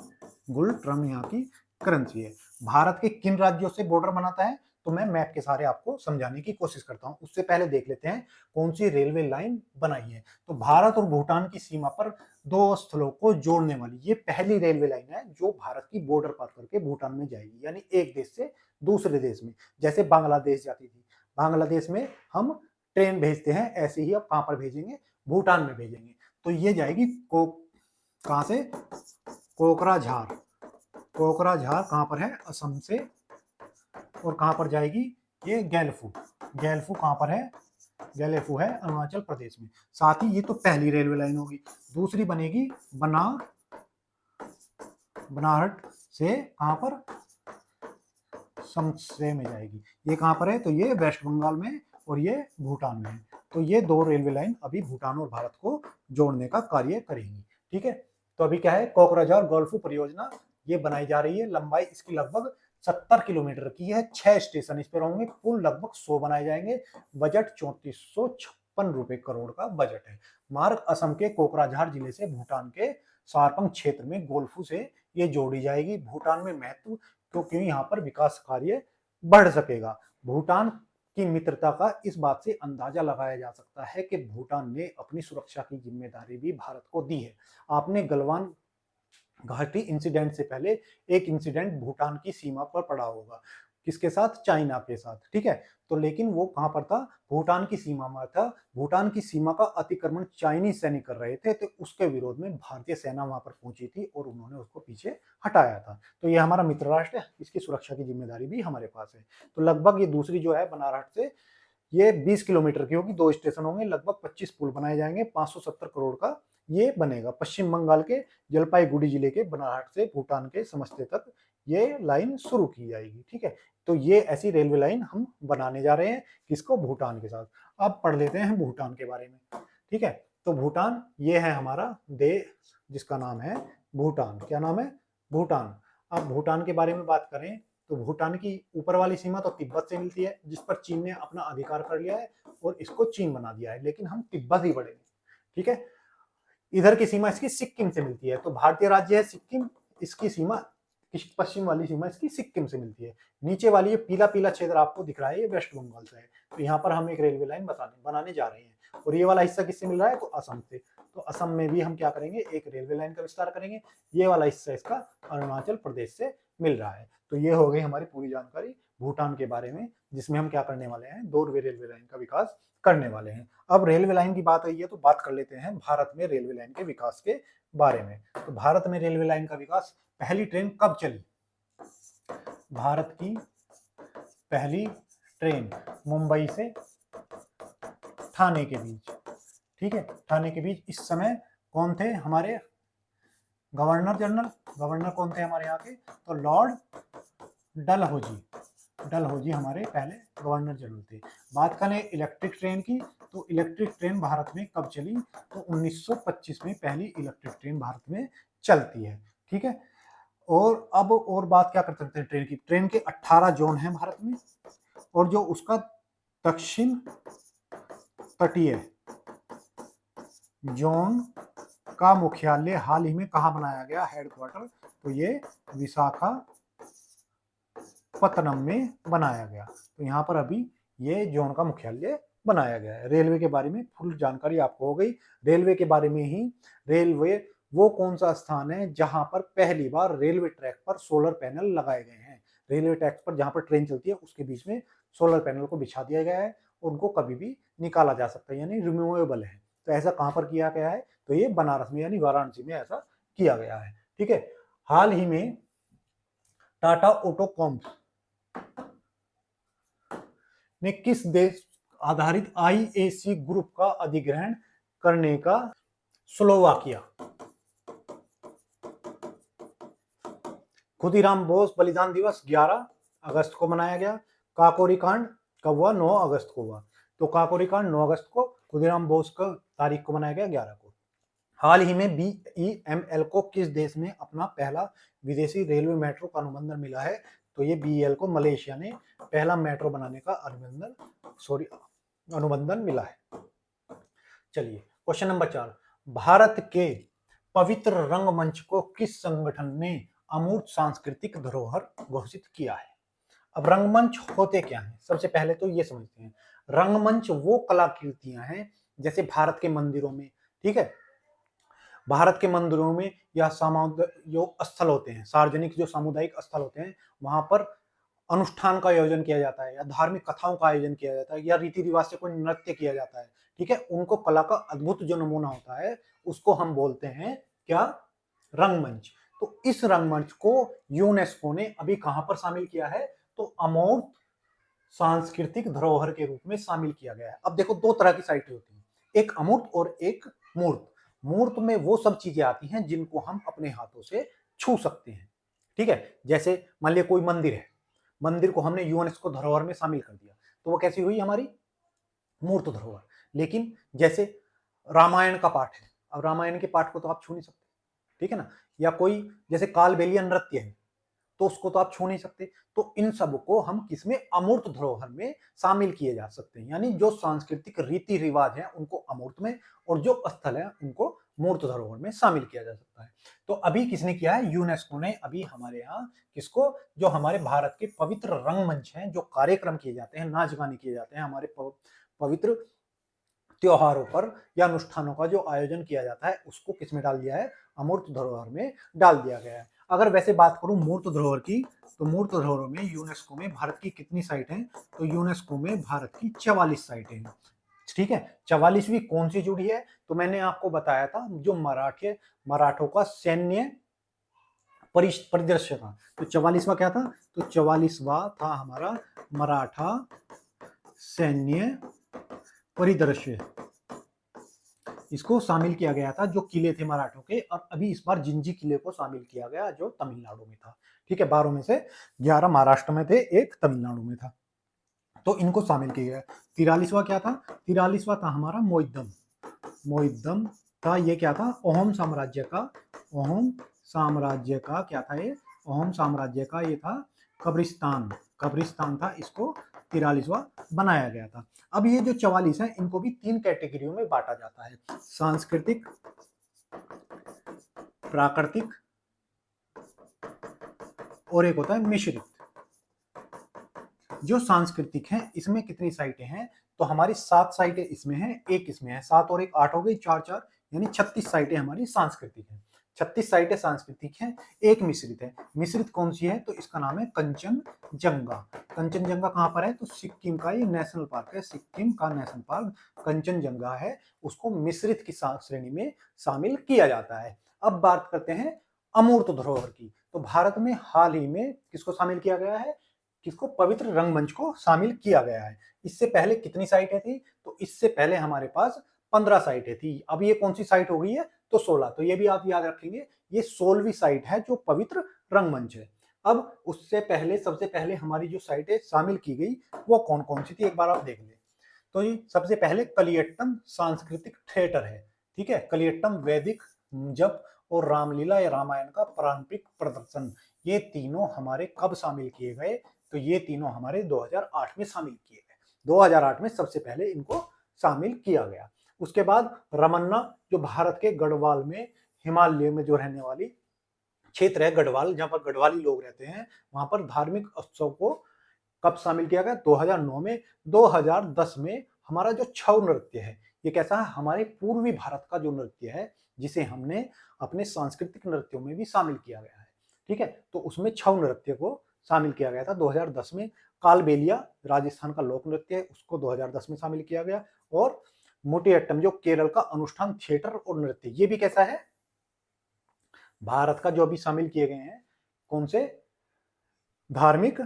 गुल्ट्रम यहाँ की करेंसी है। भारत के किन राज्यों से बॉर्डर बनाता है, तो मैं मैप के सहारे आपको समझाने की कोशिश करता हूं। उससे पहले देख लेते हैं कौन सी रेलवे लाइन बनाई है। तो भारत और भूटान की सीमा पर दो स्थलों को जोड़ने वाली ये पहली रेलवे लाइन है जो भारत की बॉर्डर पार करके भूटान में जाएगी, यानी एक देश से दूसरे देश में। जैसे बांग्लादेश जाती थी, बांग्लादेश में हम ट्रेन भेजते हैं, ऐसे ही अब कहां पर भेजेंगे, भूटान में भेजेंगे। तो ये जाएगी कहां से, कोकराझार। कोकराझार कहां पर है, असम से। और कहां पर जाएगी ये, गैलफू। गैलफू कहां पर है, गैलेफू है अरुणाचल प्रदेश में। साथ ही ये तो पहली रेलवे लाइन होगी। दूसरी बनेगी बनारट से, कहां पर, समसे में जाएगी। ये कहां पर है, तो ये वेस्ट बंगाल में और ये भूटान में है। तो ये दो रेलवे लाइन अभी भूटान और भारत को जोड़ने का कार्य करेंगी। ठीक है, तो अभी क्या है, कोकराझार गॉल्फू परियोजना ये बनाई जा रही है। लंबाई इसकी लगभग 70 किलोमीटर की है। 6 स्टेशन इस पर होंगे, पुल लगभग 100 बनाए जाएंगे। बजट 3456 रुपए करोड़ का बजट है। मार्ग असम के कोकराझार जिले से भूटान के सारपंग क्षेत्र में गोल्फू से ये जोड़ी जाएगी। भूटान में महत्व, क्योंकि यहाँ पर विकास कार्य बढ़ सकेगा। भूटान की मित्रता का इस बात से अंदाजा लगाया जा सकता है कि भूटान ने अपनी सुरक्षा की जिम्मेदारी भी भारत को दी है। आपने गलवान घाटी इंसिडेंट से पहले एक इंसिडेंट भूटान की सीमा पर पड़ा होगा, किसके साथ? चाइना के साथ, ठीक है। तो लेकिन वो कहां पर था? भूटान की सीमा में था। भूटान की सीमा का अतिक्रमण चाइनीज सैनिक कर रहे थे, तो उसके विरोध में भारतीय सेना वहां पर पहुंची थी और उन्होंने उसको पीछे हटाया था। तो ये हमारा मित्र राष्ट्र है, इसकी सुरक्षा की जिम्मेदारी भी हमारे पास है। तो लगभग ये दूसरी जो है बनारस से ये 20 किलोमीटर की होगी, 2 स्टेशन होंगे, लगभग 25 पुल बनाए जाएंगे, 570 करोड़ का ये बनेगा। पश्चिम बंगाल के जलपाईगुड़ी जिले के बनारस से भूटान के समस्ते तक ये लाइन शुरू की जाएगी, ठीक है। तो ये ऐसी रेलवे लाइन हम बनाने जा रहे हैं, किसको? भूटान के साथ। अब पढ़ लेते हैं भूटान के बारे में, ठीक है। तो भूटान ये है हमारा देश जिसका नाम है भूटान। क्या नाम है? भूटान। अब भूटान के बारे में बात करें तो भूटान की ऊपर वाली सीमा तो तिब्बत से मिलती है, जिस पर चीन ने अपना अधिकार कर लिया है और इसको चीन बना दिया है, लेकिन हम तिब्बत ही बढ़ेंगे, ठीक है। इधर की सीमा इसकी सिक्किम से मिलती है, तो भारतीय राज्य है सिक्किम, इसकी सीमा पश्चिम वाली सीमा इसकी सिक्किम से मिलती है। नीचे वाली ये पीला पीला क्षेत्र आपको दिख रहा है, ये वेस्ट बंगाल से है। तो यहाँ पर हम एक रेलवे लाइन बनाने जा रहे हैं, और ये वाला हिस्सा किससे मिल रहा है? तो असम से। तो असम में भी हम क्या करेंगे? एक रेलवे लाइन का विस्तार करेंगे। ये वाला हिस्सा इसका अरुणाचल प्रदेश से मिल रहा है। तो ये हो गई हमारी पूरी जानकारी भूटान के बारे में, जिसमें हम क्या करने वाले हैं? 2 रेलवे लाइन का विकास करने वाले हैं। अब रेलवे लाइन की बात आई है तो बात कर लेते हैं भारत में रेलवे लाइन के विकास के बारे में। तो भारत में रेलवे लाइन का विकास, पहली ट्रेन कब चली? भारत की पहली ट्रेन मुंबई से ठाणे के बीच, ठीक है, ठाणे के बीच। इस समय कौन थे हमारे गवर्नर जनरल? गवर्नर कौन थे हमारे यहाँ के? तो लॉर्ड डलहौजी हमारे पहले गवर्नर जनरल थे। बात करें इलेक्ट्रिक ट्रेन की, तो इलेक्ट्रिक ट्रेन भारत में कब चली? तो 1925 में पहली इलेक्ट्रिक ट्रेन भारत में चलती है, ठीक है। और अब और बात क्या कर सकते हैं ट्रेन की? ट्रेन के 18 जोन हैं भारत में, और जो उसका दक्षिण तटीय जोन का मुख्यालय हाल ही में कहाँ बनाया गया? हेडक्वार्टर, तो ये विशाखापत्तनम में बनाया गया। तो यहाँ पर अभी ये जोन का मुख्यालय बनाया गया है। रेलवे के बारे में फुल जानकारी आपको हो गई। रेलवे के बारे में ही, रेलवे वो कौन सा स्थान है जहां पर पहली बार रेलवे ट्रैक पर सोलर पैनल लगाए गए हैं? रेलवे ट्रैक पर जहां पर ट्रेन चलती है उसके बीच में सोलर पैनल को बिछा दिया गया है, उनको कभी भी निकाला जा सकता है, यानी रिमूवेबल है। तो ऐसा कहां पर किया गया है? तो ये बनारस में यानी वाराणसी में ऐसा किया गया है, ठीक है। हाल ही में टाटा ऑटोकॉम्स ने किस देश आधारित आईएसी ग्रुप का अधिग्रहण करने का स्लोवाकिया? खुदीराम बोस बलिदान दिवस 11 अगस्त को मनाया गया। काकोरी कांड कब हुआ? 9 अगस्त को हुआ। तो काकोरी कांड 9 अगस्त को, खुदीराम बोस का तारीख को मनाया गया 11 को। हाल ही में बीईएमएल को किस देश में अपना पहला विदेशी रेलवे मेट्रो का अनुबंधन मिला है? तो ये बीईएल को मलेशिया ने पहला मेट्रो बनाने का अनुबंधन मिला है। चलिए क्वेश्चन नंबर 4, भारत के पवित्र रंगमंच को किस संगठन ने अमूर्त सांस्कृतिक धरोहर घोषित किया है? अब रंगमंच होते क्या हैं? सबसे पहले तो ये समझते हैं, रंगमंच वो कलाकृतियां हैं जैसे भारत के मंदिरों में, ठीक है, भारत के मंदिरों में या जो स्थल होते हैं, सार्वजनिक जो सामुदायिक स्थल होते हैं, वहां पर अनुष्ठान का आयोजन किया जाता है या धार्मिक कथाओं का आयोजन किया जाता है या रीति रिवाज से कोई नृत्य किया जाता है, ठीक है, उनको कला का अद्भुत जो नमूना होता है उसको हम बोलते हैं क्या? रंगमंच। तो इस रंगमंच को यूनेस्को ने अभी कहां पर शामिल किया है? तो अमूर्त सांस्कृतिक धरोहर के रूप में शामिल किया गया है। अब देखो 2 तरह की साइटें होती हैं, एक अमूर्त और एक मूर्त। मूर्त में वो सब चीजें आती हैं जिनको हम अपने हाथों से छू सकते हैं, ठीक है। जैसे मान लिया कोई मंदिर है, मंदिर को हमने यूनेस्को धरोहर में शामिल कर दिया, तो वो कैसी हुई? हमारी मूर्त धरोहर। लेकिन जैसे रामायण का पाठ है, अब रामायण के पाठ को तो आप छू नहीं सकते, ठीक है ना। या कोई जैसे कालबेलिया नृत्य है तो उसको तो आप छू नहीं सकते। तो इन सब को हम किसमें? अमूर्त धरोहर में शामिल किए जा सकते हैं, यानी जो सांस्कृतिक रीति रिवाज हैं उनको अमूर्त में और जो स्थल है उनको मूर्त धरोहर में शामिल किया जा सकता है। तो अभी किसने किया है, यूनेस्को ने अभी हमारे यहाँ किसको, जो हमारे भारत के पवित्र रंगमंच हैं, जो कार्यक्रम किए जाते हैं, नाच गाने किए जाते हैं, हमारे पवित्र त्योहारों पर या अनुष्ठानों का जो आयोजन किया जाता है, उसको किस में डाल दिया है, अमूर्त धरोहर में डाल दिया गया है। अगर वैसे बात करूं मूर्त धरोहर की, तो मूर्त धरोहर में यूनेस्को में भारत की कितनी साइट हैं, तो यूनेस्को में भारत की 44 साइटें हैं। ठीक है, 44वीं कौन सी जुड़ी है, तो मैंने आपको बताया था जो मराठों का सैन्य परिदृश्य था, तो 44वां क्या था, तो 44वां था हमारा मराठा सैन्य परिदृश्य। इसको शामिल किया गया था, जो किले थे मराठों के, और अभी इस बार जिंजी किले को शामिल किया गया जो तमिलनाडु में था। ठीक है, 12 में से 11 महाराष्ट्र में थे, एक तमिलनाडु में था, तो इनको शामिल किया गया। 43वां क्या था, 43वां था हमारा मोइद्दम था, ये क्या था, अहोम साम्राज्य का क्या था, ये अहोम साम्राज्य का ये था कब्रिस्तान था, इसको 43वां बनाया गया था। अब ये जो 44 है, इनको भी 3 कैटेगरियों में बांटा जाता है, सांस्कृतिक, प्राकृतिक और एक होता है मिश्रित। जो सांस्कृतिक है, इसमें कितनी साइटें हैं, तो हमारी 7 साइटें इसमें हैं, एक इसमें है, 7 और 1 8 हो गई, 4 4 यानी 36 साइटें हमारी सांस्कृतिक हैं। 36 साइटें सांस्कृतिक हैं, एक मिश्रित है। मिश्रित कौन सी है, तो इसका नाम है कंचनजंगा। कंचनजंगा कहाँ पर है, तो सिक्किम का ये नेशनल पार्क है, सिक्किम का नेशनल पार्क कंचनजंगा है, उसको मिश्रित की श्रेणी में शामिल किया जाता है। अब बात करते हैं अमूर्त धरोहर की, तो भारत में हाल ही में किसको शामिल किया गया है, किसको, पवित्र रंगमंच को शामिल किया गया है। इससे पहले कितनी साइटें थी, तो इससे पहले हमारे पास 15 साइटें थी, अब ये कौन सी साइट हो गई है, तो 16। तो ये भी आप याद रखेंगे, ये 16वीं साइट है जो पवित्र रंगमंच है। अब उससे पहले, सबसे पहले हमारी जो साइटें शामिल की गई वो कौन कौन सी थी, एक बार आप देख लें। तो ये सबसे पहले कलियट्टम सांस्कृतिक थिएटर है। ठीक है, कलियट्टम वैदिक जप और रामलीला या रामायण का पारंपरिक प्रदर्शन, ये तीनों हमारे कब शामिल किए गए, तो ये तीनों हमारे 2008 में शामिल किए गए। 2008 में सबसे पहले इनको शामिल किया गया। उसके बाद रमन्ना, जो भारत के गढ़वाल में, हिमालय में जो रहने वाली क्षेत्र है गढ़वाल, जहां पर गढ़वाली लोग रहते हैं, वहां पर धार्मिक उत्सव को कब शामिल किया गया, 2009 में। 2010 में हमारा जो छऊ नृत्य है, ये कैसा है, हमारे पूर्वी भारत का जो नृत्य है, जिसे हमने अपने सांस्कृतिक नृत्यों में भी शामिल किया गया है। ठीक है, तो उसमें छऊ नृत्य को शामिल किया गया था 2010 में। कालबेलिया राजस्थान का लोक नृत्य है, उसको 2010 में शामिल किया गया। और मोटियट्टम जो केरल का अनुष्ठान थिएटर और नृत्य, ये भी कैसा है, भारत का जो अभी शामिल किए गए हैं, कौन से धार्मिक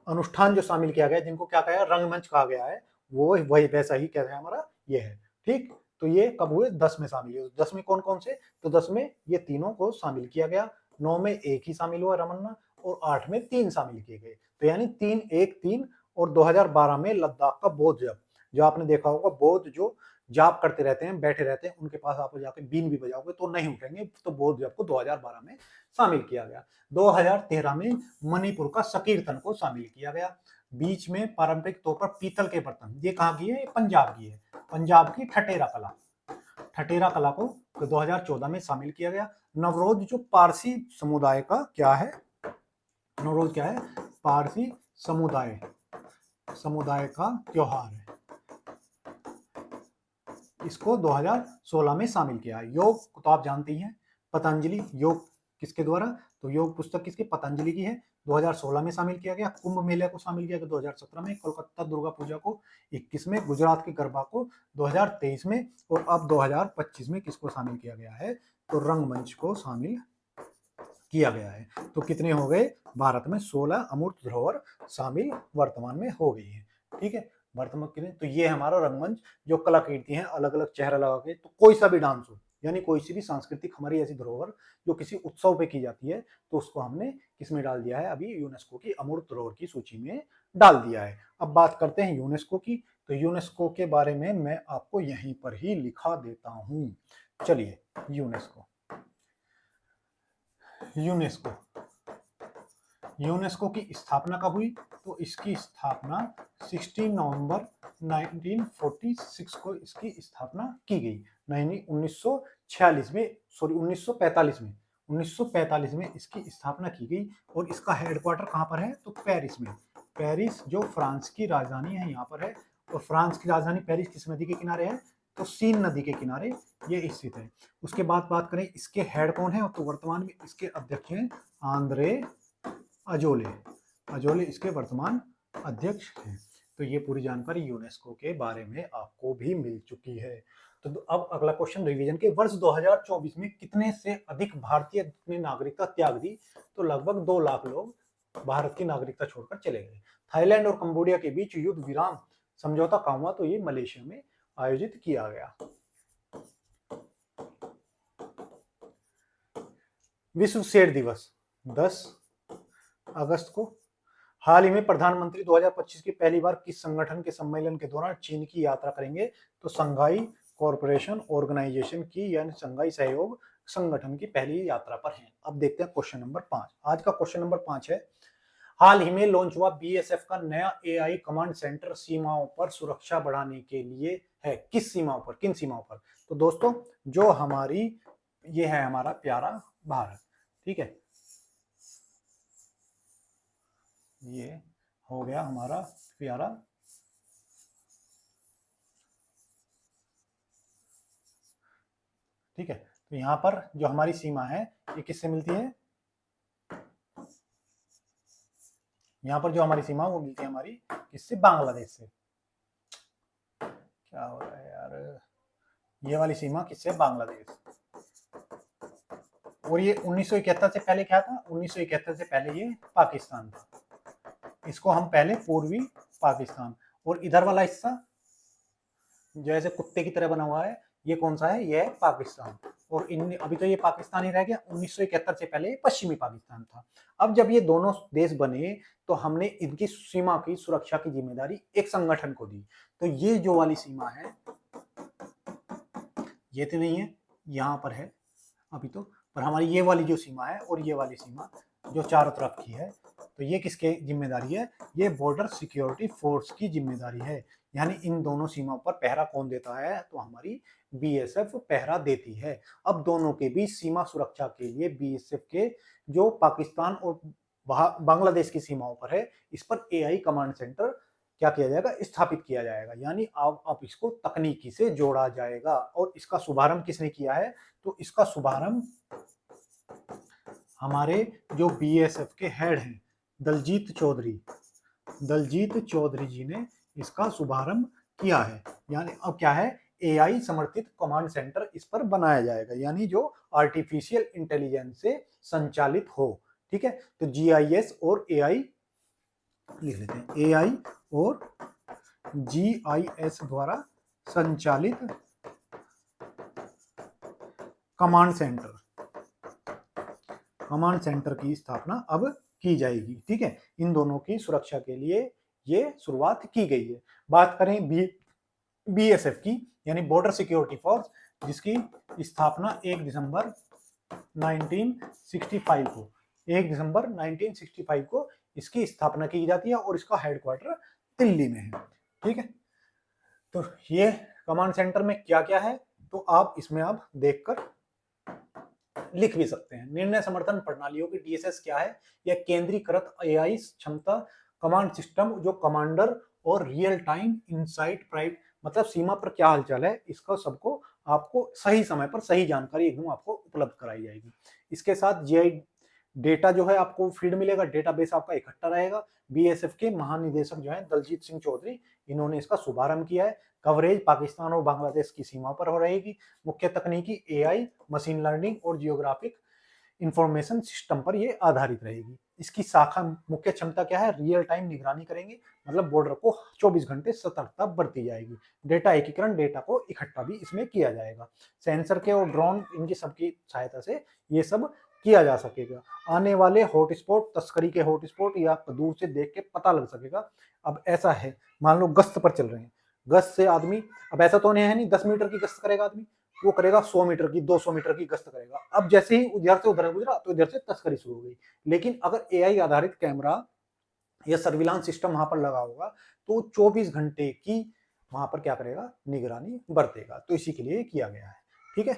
अनुष्ठान जो शामिल किया गया, जिनको क्या कहा, रंगमंच कहा गया है, वो वही वैसा ही क्या है हमारा ये है। ठीक, तो ये कब हुए, 10 में शामिल हुए। 10 में कौन कौन से, तो 10 में ये तीनों को शामिल किया गया, 9 में एक ही शामिल हुआ रमन्ना, और 8 में 3 शामिल किए गए, तो यानी 3 1 3। और 2012 में लद्दाख का बौद्ध जप, जो आपने देखा होगा, बौद्ध जो जाप करते रहते हैं, बैठे रहते हैं, उनके पास आप जाके बीन भी बजाओगे तो नहीं उठेंगे, तो बौद्ध जप को 2012 में शामिल किया गया। 2013 में मणिपुर का संकीर्तन को शामिल किया गया। बीच में पारंपरिक तौर पर पीतल के बर्तन, ये कहाँ की है, पंजाब की है, पंजाब की ठटेरा कला को 2014 में शामिल किया गया। नवरोज जो पारसी समुदाय का क्या है, नवरोज क्या है, पारसी समुदाय का त्योहार है, इसको 2016 में शामिल किया है। योग तो आप जानते ही हैं, पतंजलि योग किसके द्वारा, तो योग पुस्तक किसकी, पतंजलि की है, 2016 में शामिल किया गया। कुंभ मेले को शामिल किया गया 2017 में, कोलकाता दुर्गा पूजा को 21 में, गुजरात के गरबा को 2023 में, और अब 2025 में किसको शामिल किया गया है, तो रंगमंच को शामिल किया गया है। तो कितने हो गए, भारत में 16 अमूर्त धरोहर शामिल वर्तमान में हो गई है। ठीक है, वर्तमान के लिए तो ये हमारा रंगमंच, जो कलाकृति है अलग अलग चेहरा लगा के, तो कोई सा भी डांस हो, यानी कोई सी भी सांस्कृतिक हमारी ऐसी धरोहर जो किसी उत्सव पे की जाती है, तो उसको हमने किसमें डाल दिया है, अभी यूनेस्को की अमूर्त धरोहर की सूची में डाल दिया है। अब बात करते हैं यूनेस्को की, तो यूनेस्को के बारे में मैं आपको यहीं पर ही लिखा देता हूं। चलिए, यूनेस्को की स्थापना कब हुई, तो इसकी स्थापना 16 नवंबर 1946 को इसकी स्थापना की गई। नहीं नहीं 1946 में, सॉरी 1945 में, 1945 में इसकी स्थापना की गई। और इसका हेडक्वार्टर कहाँ पर है? तो पेरिस में। पेरिस जो फ्रांस की राजधानी है यहाँ पर है। और फ्रांस की राजधानी पेरिस किस नदी के किनारे है? तो सीन नदी के किनारे ये स्थित है। उसके बाद बात करें इसके हेड कौन है, तो वर्तमान में इसके अध्यक्ष हैं आंद्रे अजोले। अजोले इसके वर्तमान अध्यक्ष हैं। तो ये पूरी जानकारी यूनेस्को के बारे में आपको भी मिल चुकी है। तो अब अगला क्वेश्चन रिवीजन के, वर्ष 2024 में कितने से अधिक भारतीय ने नागरिकता त्याग दी? तो लगभग 2 लाख लोग भारत की नागरिकता छोड़कर चले गए। थाईलैंड और कंबोडिया के बीच युद्ध विराम समझौता कहाँ हुआ? तो ये मलेशिया में आयोजित किया गया। विश्व शेर दिवस 10 अगस्त को। हाल ही में प्रधानमंत्री 2025 की पहली बार किस संगठन के सम्मेलन के दौरान चीन की यात्रा करेंगे? तो संघाई कॉरपोरेशन ऑर्गेनाइजेशन की, यानी संघाई सहयोग संगठन की पहली यात्रा पर हैं। अब देखते हैं क्वेश्चन नंबर 5। आज का क्वेश्चन नंबर 5 है, हाल ही में लॉन्च हुआ बीएसएफ का नया एआई कमांड सेंटर सीमाओं पर सुरक्षा बढ़ाने के लिए है। किस सीमाओं पर, किन सीमाओं पर? तो दोस्तों जो हमारी ये है हमारा प्यारा भारत, ठीक है, ये हो गया हमारा प्यारा, ठीक है। तो यहाँ पर जो हमारी सीमा है ये किससे मिलती है? यहाँ पर जो हमारी सीमा वो मिलती है हमारी किससे? बांग्लादेश से। क्या हो रहा है यार, ये वाली सीमा किससे? बांग्लादेश। और ये 1971 से पहले क्या था? 1971 से पहले ये पाकिस्तान था। इसको हम पहले पूर्वी पाकिस्तान, और इधर वाला हिस्सा जैसे कुत्ते की तरह बना हुआ है, ये कौन सा है? ये है पाकिस्तान। और इन अभी तो ये पाकिस्तान ही रह गया। 1971 से पहले ये पश्चिमी पाकिस्तान था। अब जब ये दोनों देश बने तो हमने इनकी सीमा की सुरक्षा की जिम्मेदारी एक संगठन को दी। तो ये जो वाली सीमा है ये तो नहीं है, यहाँ पर है अभी तो, पर हमारी ये वाली जो सीमा है और ये वाली सीमा जो चारों तरफ की है, तो ये किसके जिम्मेदारी है? ये बॉर्डर सिक्योरिटी फोर्स की जिम्मेदारी है। यानी इन दोनों सीमाओं पर पहरा कौन देता है? तो हमारी बीएसएफ पहरा देती है। अब दोनों के बीच सीमा सुरक्षा के लिए बीएसएफ के जो पाकिस्तान और बांग्लादेश की सीमाओं पर है, इस पर एआई कमांड सेंटर क्या किया जाएगा? स्थापित किया जाएगा। यानी अब इसको तकनीकी से जोड़ा जाएगा। और इसका शुभारंभ किसने किया है? तो इसका शुभारंभ हमारे जो बीएसएफ के हेड हैं दलजीत चौधरी जी ने इसका शुभारंभ किया है। यानी अब क्या है? एआई समर्थित कमांड सेंटर इस पर बनाया जाएगा, यानी जो आर्टिफिशियल इंटेलिजेंस से संचालित हो। ठीक है, तो जीआईएस और एआई लिख लेते हैं, एआई और जीआईएस द्वारा संचालित कमांड सेंटर की स्थापना अब की जाएगी। ठीक है, इन दोनों की सुरक्षा के लिए ये शुरुआत की गई है। बात करें बीएसएफ की, यानी बॉर्डर सिक्योरिटी फोर्स, जिसकी स्थापना 1 दिसंबर 1965 को 1 दिसंबर 1965 को इसकी स्थापना की जाती है और इसका हेडक्वार्टर दिल्ली में है। ठीक है, तो ये कमांड सेंटर में क्या क्या है तो आप इसमें आप देखकर लिख भी सकते हैं। निर्णय समर्थन प्रणालियों की डीएसएस क्या है? यह केंद्रीकृत एआई क्षमता कमांड सिस्टम जो कमांडर और रियल टाइम इनसाइट प्राइट, मतलब सीमा पर क्या हालचाल है इसका सबको आपको सही समय पर सही जानकारी एकदम आपको उपलब्ध कराई जाएगी। इसके साथ जीआई डेटा जो है आपको फीड मिलेगा, डेटाबेस आपका इकट्ठा रहेगा। बीएसएफ के महानिदेशक जो है दलजीत सिंह चौधरी, इन्होंने इसका शुभारंभ किया है। कवरेज पाकिस्तान और बांग्लादेश की सीमा पर हो रहेगी। मुख्य तकनीकी एआई, मशीन लर्निंग और जियोग्राफिक इंफॉर्मेशन सिस्टम पर ये आधारित रहेगी। इसकी शाखा मुख्य क्षमता क्या है? रियल टाइम निगरानी करेंगे, मतलब बॉर्डर को 24 घंटे सतर्कता बरती जाएगी। डेटा एकीकरण, डेटा को इकट्ठा भी इसमें किया जाएगा। सेंसर के और ड्रोन, इनकी सबकी सहायता से ये सब किया जा सकेगा। आने वाले हॉटस्पॉट, तस्करी के हॉटस्पॉट या दूर से देख के पता लग सकेगा। अब ऐसा है, मान लो गश्त पर चल रहे हैं, गश्त से आदमी, अब ऐसा तो नहीं है नहीं 10 मीटर की गश्त करेगा आदमी, वो करेगा 100 मीटर की, 200 मीटर की गश्त करेगा। अब जैसे ही इधर से उधर गुजरा तो इधर से तस्करी शुरू हो गई। लेकिन अगर एआई आधारित कैमरा या सर्विलांस सिस्टम वहां पर लगा होगा तो 24 घंटे की वहां पर क्या करेगा, निगरानी बरतेगा। तो इसी के लिए किया गया है। ठीक है,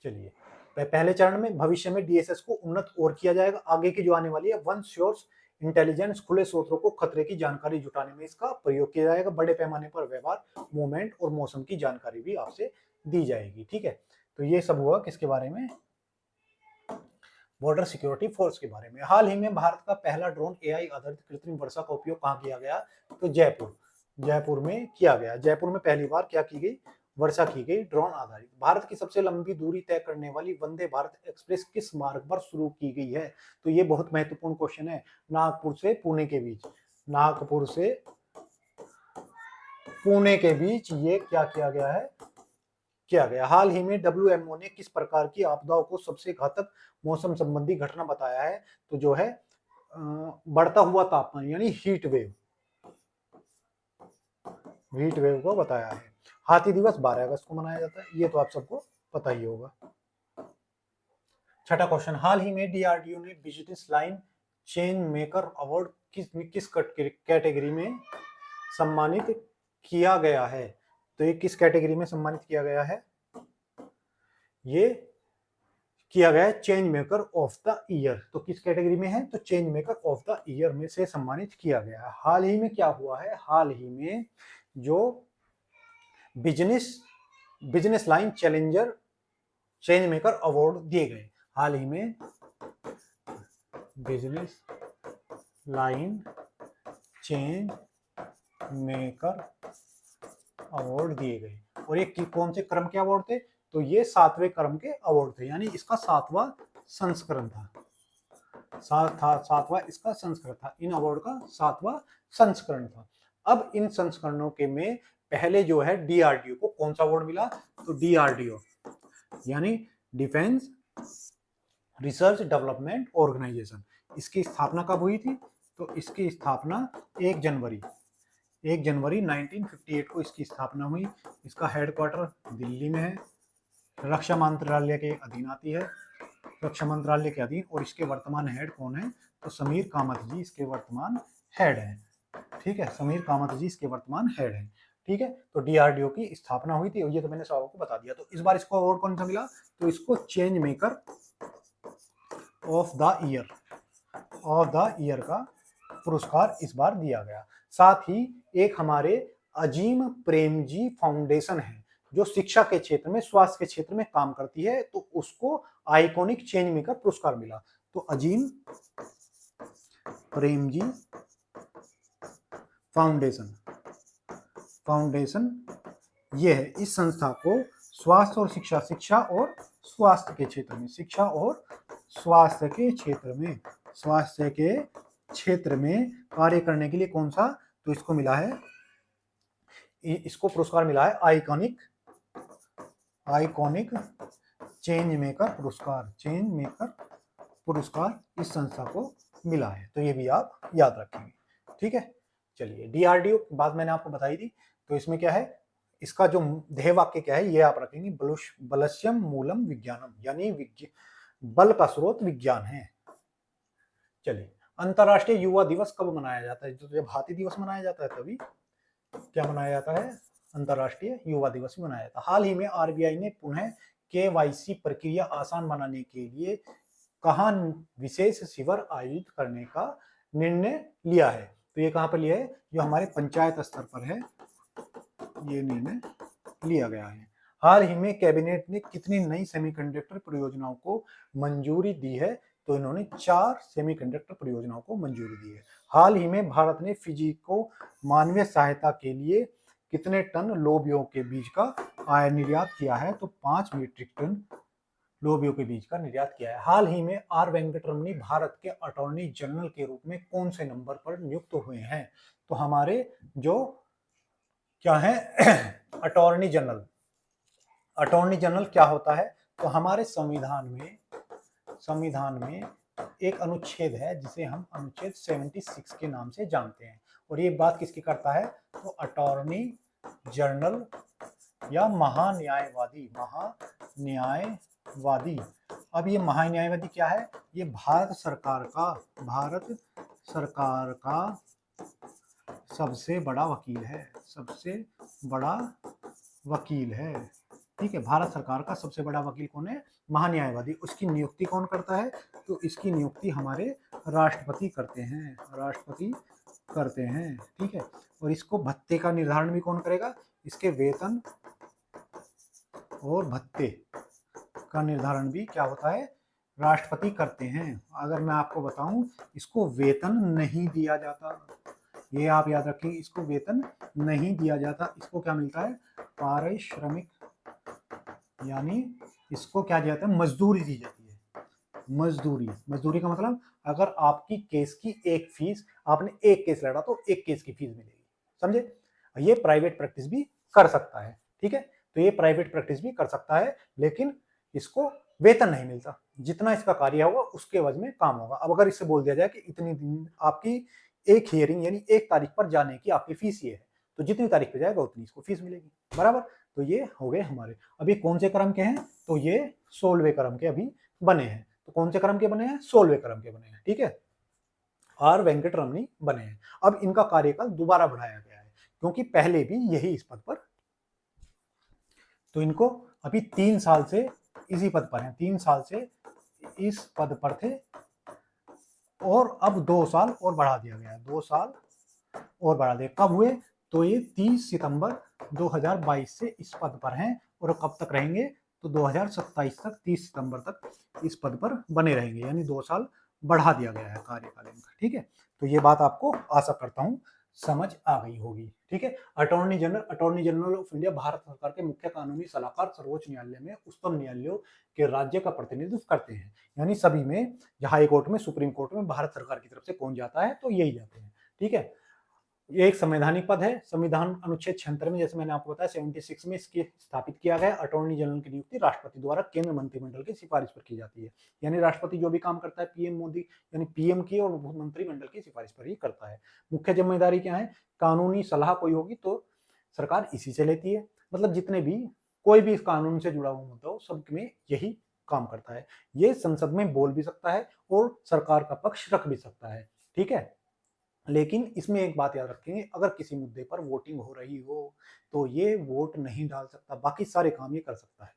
चलिए पहले चरण में भविष्य में डीएसएस को उन्नत और किया जाएगा। आगे की जो आने वाली है, वन सोर्स इंटेलिजेंस, खुले स्रोतों को खतरे की जानकारी जुटाने में इसका प्रयोग किया जाएगा। बड़े पैमाने पर व्यवहार, मूवमेंट और मौसम की जानकारी भी आपसे दी जाएगी। ठीक है, तो ये सब हुआ किसके बारे में, बॉर्डर सिक्योरिटी फोर्स के बारे में। हाल ही में भारत का पहला ड्रोन एआई आधारित कृत्रिम वर्षा का उपयोग कहाँ किया गया, तो जयपुर में किया गया। जयपुर में पहली बार क्या की गई, वर्षा की गई ड्रोन आधारित। भारत की सबसे लंबी दूरी तय करने वाली वंदे भारत एक्सप्रेस किस मार्ग पर शुरू की गई है, तो ये बहुत महत्वपूर्ण क्वेश्चन है। नागपुर से पुणे के बीच, नागपुर से पुणे के बीच ये क्या किया गया है, किया गया। हाल ही में डब्ल्यूएमओ ने किस प्रकार की आपदाओं को सबसे घातक मौसम संबंधी घटना बताया है, तो जो है बढ़ता हुआ तापमान यानी हीट वेव को बताया है। हाथी दिवस 12 अगस्त को मनाया जाता है, ये तो आप सबको पता ही होगा। छठा क्वेश्चन, हाल ही में डीआरडीओ ने business line change maker award किस कैटेगरी में सम्मानित किया गया है, तो ये किस कैटेगरी में सम्मानित किया गया है, ये किया गया है change maker of the year. तो किस कैटेगरी में है, तो change maker of the year में से सम्मानित किया गया है। हाल ही में क्या हुआ है, हाल ही में जो business line challenger change maker award दिए गए। हाल ही में business line change maker award दिए गए। और ये कौन से क्रम के अवार्ड थे, तो ये 7वें क्रम के अवार्ड थे, यानी इसका 7वां संस्करण था। 7वां इसका संस्करण था, इन अवार्ड का 7वां संस्करण था। अब इन संस्करणों के में पहले जो है डीआरडीओ को कौन सा अवार्ड मिला, तो डीआरडीओ यानी डिफेंस रिसर्च डेवलपमेंट ऑर्गेनाइजेशन। इसकी स्थापना कब हुई थी, तो इसकी स्थापना 1 जनवरी 1958 को इसकी स्थापना हुई। इसका हेडक्वार्टर दिल्ली में है, रक्षा मंत्रालय के अधीन आती है, रक्षा मंत्रालय के अधीन। और इसके वर्तमान हेड कौन है, तो समीर कामत जी इसके वर्तमान हेड है। ठीक है, समीर कामत जी इसके वर्तमान हेड है। ठीक है, तो डीआरडीओ की स्थापना हुई थी, और ये तो मैंने सबको बता दिया। तो इस बार इसको अवार्ड कौन सा मिला, तो इसको change maker of the year का पुरस्कार इस बार दिया गया। साथ ही एक हमारे अजीम प्रेमजी फाउंडेशन है जो शिक्षा के क्षेत्र में, स्वास्थ्य के क्षेत्र में काम करती है, तो उसको आइकॉनिक चेंज मेकर पुरस्कार मिला। तो अजीम प्रेमजी फाउंडेशन ये है। इस संस्था को स्वास्थ्य और शिक्षा और स्वास्थ्य के क्षेत्र में, शिक्षा और स्वास्थ्य के क्षेत्र में कार्य करने के लिए कौन सा, तो इसको मिला है, इसको पुरस्कार मिला है आइकॉनिक चेंज मेकर पुरस्कार इस संस्था को मिला है। तो ये भी आप याद रखेंगे। ठीक है, चलिए डीआरडीओ की बात मैंने आपको बताई थी। तो इसमें क्या है, इसका जो ध्येय वाक्य क्या है, ये आप रखेंगे, बलस्यम मूलम विज्ञानम, यानी बल का स्रोत विज्ञान है। चलिए, अंतरराष्ट्रीय युवा दिवस कब मनाया जाता है, जब हाथी दिवस मनाया जाता है तभी क्या मनाया जाता है, अंतरराष्ट्रीय युवा दिवस भी मनाया जाता है। हाल ही में आरबीआई ने पुनः केवाईसी प्रक्रिया आसान बनाने के लिए कहाँ विशेष शिविर आयोजित करने का निर्णय लिया है, तो ये कहाँ पर लिया है, जो हमारे पंचायत स्तर पर है, ये निर्णय लिया गया है। हाल ही में कैबिनेट ने कितनी नई सेमीकंडक्टर परियोजनाओं को मंजूरी दी है, तो इन्होंने 4 सेमीकंडक्टर परियोजनाओं को मंजूरी दी है। हाल ही में भारत ने फिजी को मानवीय सहायता के लिए कितने टन लोबियों के बीज का निर्यात किया है, तो 5 मीट्रिक टन लोबियों के बीज का निर्यात किया है। हाल ही में आर वेंकटरमणी भारत के अटॉर्नी जनरल के रूप में कौन से नंबर पर नियुक्त हुए हैं, तो हमारे जो क्या है अटॉर्नी जनरल क्या होता है, तो हमारे संविधान में एक अनुच्छेद है जिसे हम अनुच्छेद 76 के नाम से जानते हैं। और ये बात किसकी करता है, तो अटॉर्नी जनरल या महान्यायवादी। अब ये महान्यायवादी क्या है, ये भारत सरकार का सबसे बड़ा वकील है, सबसे बड़ा वकील है। ठीक है, भारत सरकार का सबसे बड़ा वकील कौन है? महान्यायवादी। उसकी नियुक्ति कौन करता है? तो इसकी नियुक्ति हमारे राष्ट्रपति करते हैं, राष्ट्रपति करते हैं। ठीक है, और इसको भत्ते का निर्धारण भी कौन करेगा? इसके वेतन और भत्ते का निर्धारण भी क्या होता है? राष्ट्रपति करते हैं। अगर मैं आपको बताऊं, इसको वेतन नहीं दिया जाता, ये आप याद रखिए, इसको वेतन नहीं दिया जाता। इसको क्या मिलता है? पारिश्रमिक, यानी इसको क्या दिया जाता है? मजदूरी दी जाती है। मजदूरी, मजदूरी का मतलब अगर आपकी केस की एक फीस, आपने एक केस लड़ा तो एक केस की फीस मिलेगी, समझे? ये प्राइवेट प्रैक्टिस भी कर सकता है। ठीक है, तो ये प्राइवेट प्रैक्टिस भी कर सकता है, लेकिन इसको वेतन नहीं मिलता। जितना इसका कार्य होगा उसके एवज में काम होगा। अब अगर इससे बोल दिया जाए कि इतनी दिन आपकी एक हियरिंग यानी एक तारीख पर जाने की आपकी फीस ये है, तो जितनी तारीख पे जाएगा उतनी इसको फीस मिलेगी, बराबर। तो ये हो गए हमारे। अभी कौन से क्रम के हैं? तो ये 16वें क्रम के अभी बने हैं। तो कौन से क्रम के बने हैं? 16वें क्रम के बने हैं। ठीक है, आर वेंकट रमनी बने हैं। अब इनका कार्यकाल दोबारा बढ़ाया गया है, क्योंकि पहले भी यही इस पद पर, तो इनको अभी 3 साल से इसी पद पर हैं, 3 साल से इस पद पर थे, और अब 2 साल और बढ़ा दिया गया है, 2 साल और बढ़ा दिया। कब हुए? तो ये 30 सितंबर 2022 से इस पद पर हैं, और कब तक रहेंगे? तो 2027 तक, 30 सितंबर तक इस पद पर बने रहेंगे, यानी 2 साल बढ़ा दिया गया है कार्यकाल इनका। ठीक है, तो ये बात आपको आशा करता हूं समझ आ गई होगी। ठीक है, attorney general of India Bharat सरकार के मुख्य कानूनी सलाहकार सर्वोच्च न्यायालय में उच्चतम न्यायालयों के राज्य का प्रतिनिधित्व करते हैं। यानी सभी में, हाई कोर्ट में, सुप्रीम कोर्ट में भारत सरकार की तरफ से कौन जाता है? तो यही जाते हैं। ठीक है, ये एक संवैधानिक पद है। संविधान अनुच्छेद 76 में, जैसे मैंने आपको बताया, 76 में इसकी स्थापित किया गया। अटॉर्नी जनरल की नियुक्ति राष्ट्रपति द्वारा केंद्र मंत्रिमंडल की सिफारिश पर की जाती है। यानी राष्ट्रपति जो भी काम करता है पीएम मोदी, यानी पीएम की और मंत्रिमंडल की सिफारिश पर ही करता है। मुख्य जिम्मेदारी क्या है? कानूनी सलाह कोई होगी तो सरकार इसी से लेती है। मतलब जितने भी, कोई भी इस कानून से जुड़ा हुआ मुद्दा हो, सब में यही काम करता है। ये संसद में बोल भी सकता है और सरकार का पक्ष रख भी सकता है। ठीक है, लेकिन इसमें एक बात याद रखेंगे, अगर किसी मुद्दे पर वोटिंग हो रही हो तो ये वोट नहीं डाल सकता, बाकी सारे काम ये कर सकता है।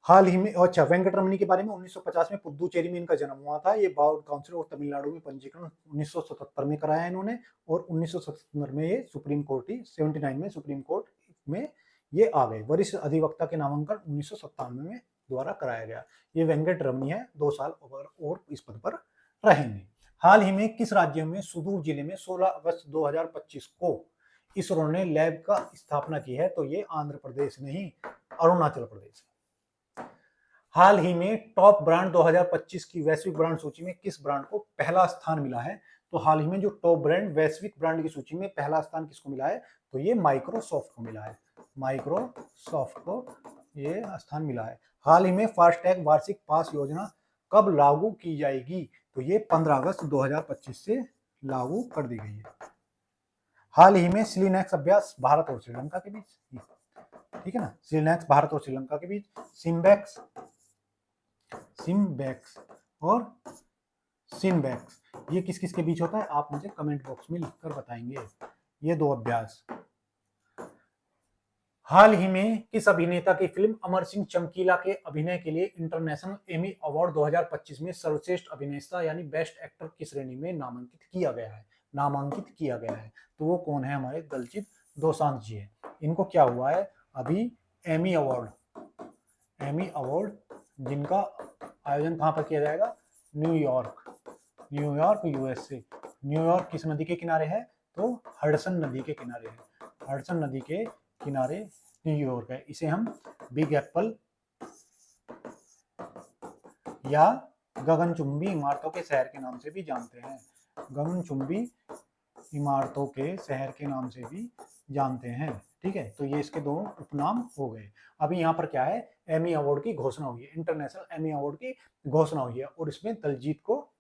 हाल ही में, अच्छा, वेंकटरमणी के बारे में, 1950 में पुद्दुचेरी में इनका जन्म हुआ था। ये बार काउंसिल ऑफ तमिलनाडु में पंजीकरण 1977 में कराया इन्होंने, और 1977 में ये सुप्रीम कोर्ट ही, 79 में सुप्रीम कोर्ट में ये आ गए। वरिष्ठ अधिवक्ता के नामांकन 1997 में द्वारा कराया गया। ये वेंकटरमणी है, 2 साल और इस पद पर रहेंगे। हाल ही में किस राज्य में सुदूर जिले में 16 अगस्त 2025 को इसरो ने लैब का स्थापना की है? तो ये आंध्र प्रदेश नहीं, अरुणाचल प्रदेश। हाल ही में टॉप ब्रांड 2025 की वैश्विक ब्रांड सूची में किस ब्रांड को पहला स्थान मिला है? तो हाल ही में जो टॉप ब्रांड वैश्विक ब्रांड की सूची में पहला स्थान किसको मिला है? तो ये माइक्रोसॉफ्ट को मिला है, माइक्रोसॉफ्ट को ये स्थान मिला है। हाल ही में फास्टैग वार्षिक पास योजना कब लागू की जाएगी? तो ये 15 अगस्त 2025 से लागू कर दी गई है। हाल ही में सिलीनैक्स अभ्यास भारत और श्रीलंका के बीच, ठीक है ना, सिलीनैक्स भारत और श्रीलंका के बीच, सिम्बैक्स और सिनबैक्स, ये किस किस के बीच होता है? आप मुझे कमेंट बॉक्स में लिखकर बताएंगे ये 2 अभ्यास। हाल ही में किस अभिनेता की फिल्म अमर सिंह चमकीला के अभिनय के लिए इंटरनेशनल एमी अवार्ड 2025 में सर्वश्रेष्ठ अभिनेता यानी बेस्ट एक्टर की श्रेणी में नामांकित किया गया है? तो वो कौन है? हमारे दलजीत दोसांझ जी है। इनको क्या हुआ है अभी? एमी अवार्ड, जिनका आयोजन कहां पर किया जाएगा? New York, USA. न्यूयॉर्क किस नदी के किनारे है? तो हडसन नदी के किनारे है। हडसन नदी के किनारे न्यूयॉर्क है। इसे हम बिग एप्पल या गगनचुंबी इमारतों के शहर के नाम से भी जानते हैं। गगनचुंबी इमारतों के शहर के नाम से भी जानते हैं। ठीक है, तो ये इसके 2 उपनाम हो गए। अभी यहाँ पर क्या है? एमी अवार्ड की घोषणा हुई है, इंटरनेशनल एमी अवार्ड की घोषणा हुई है, और इसमें दलजीत को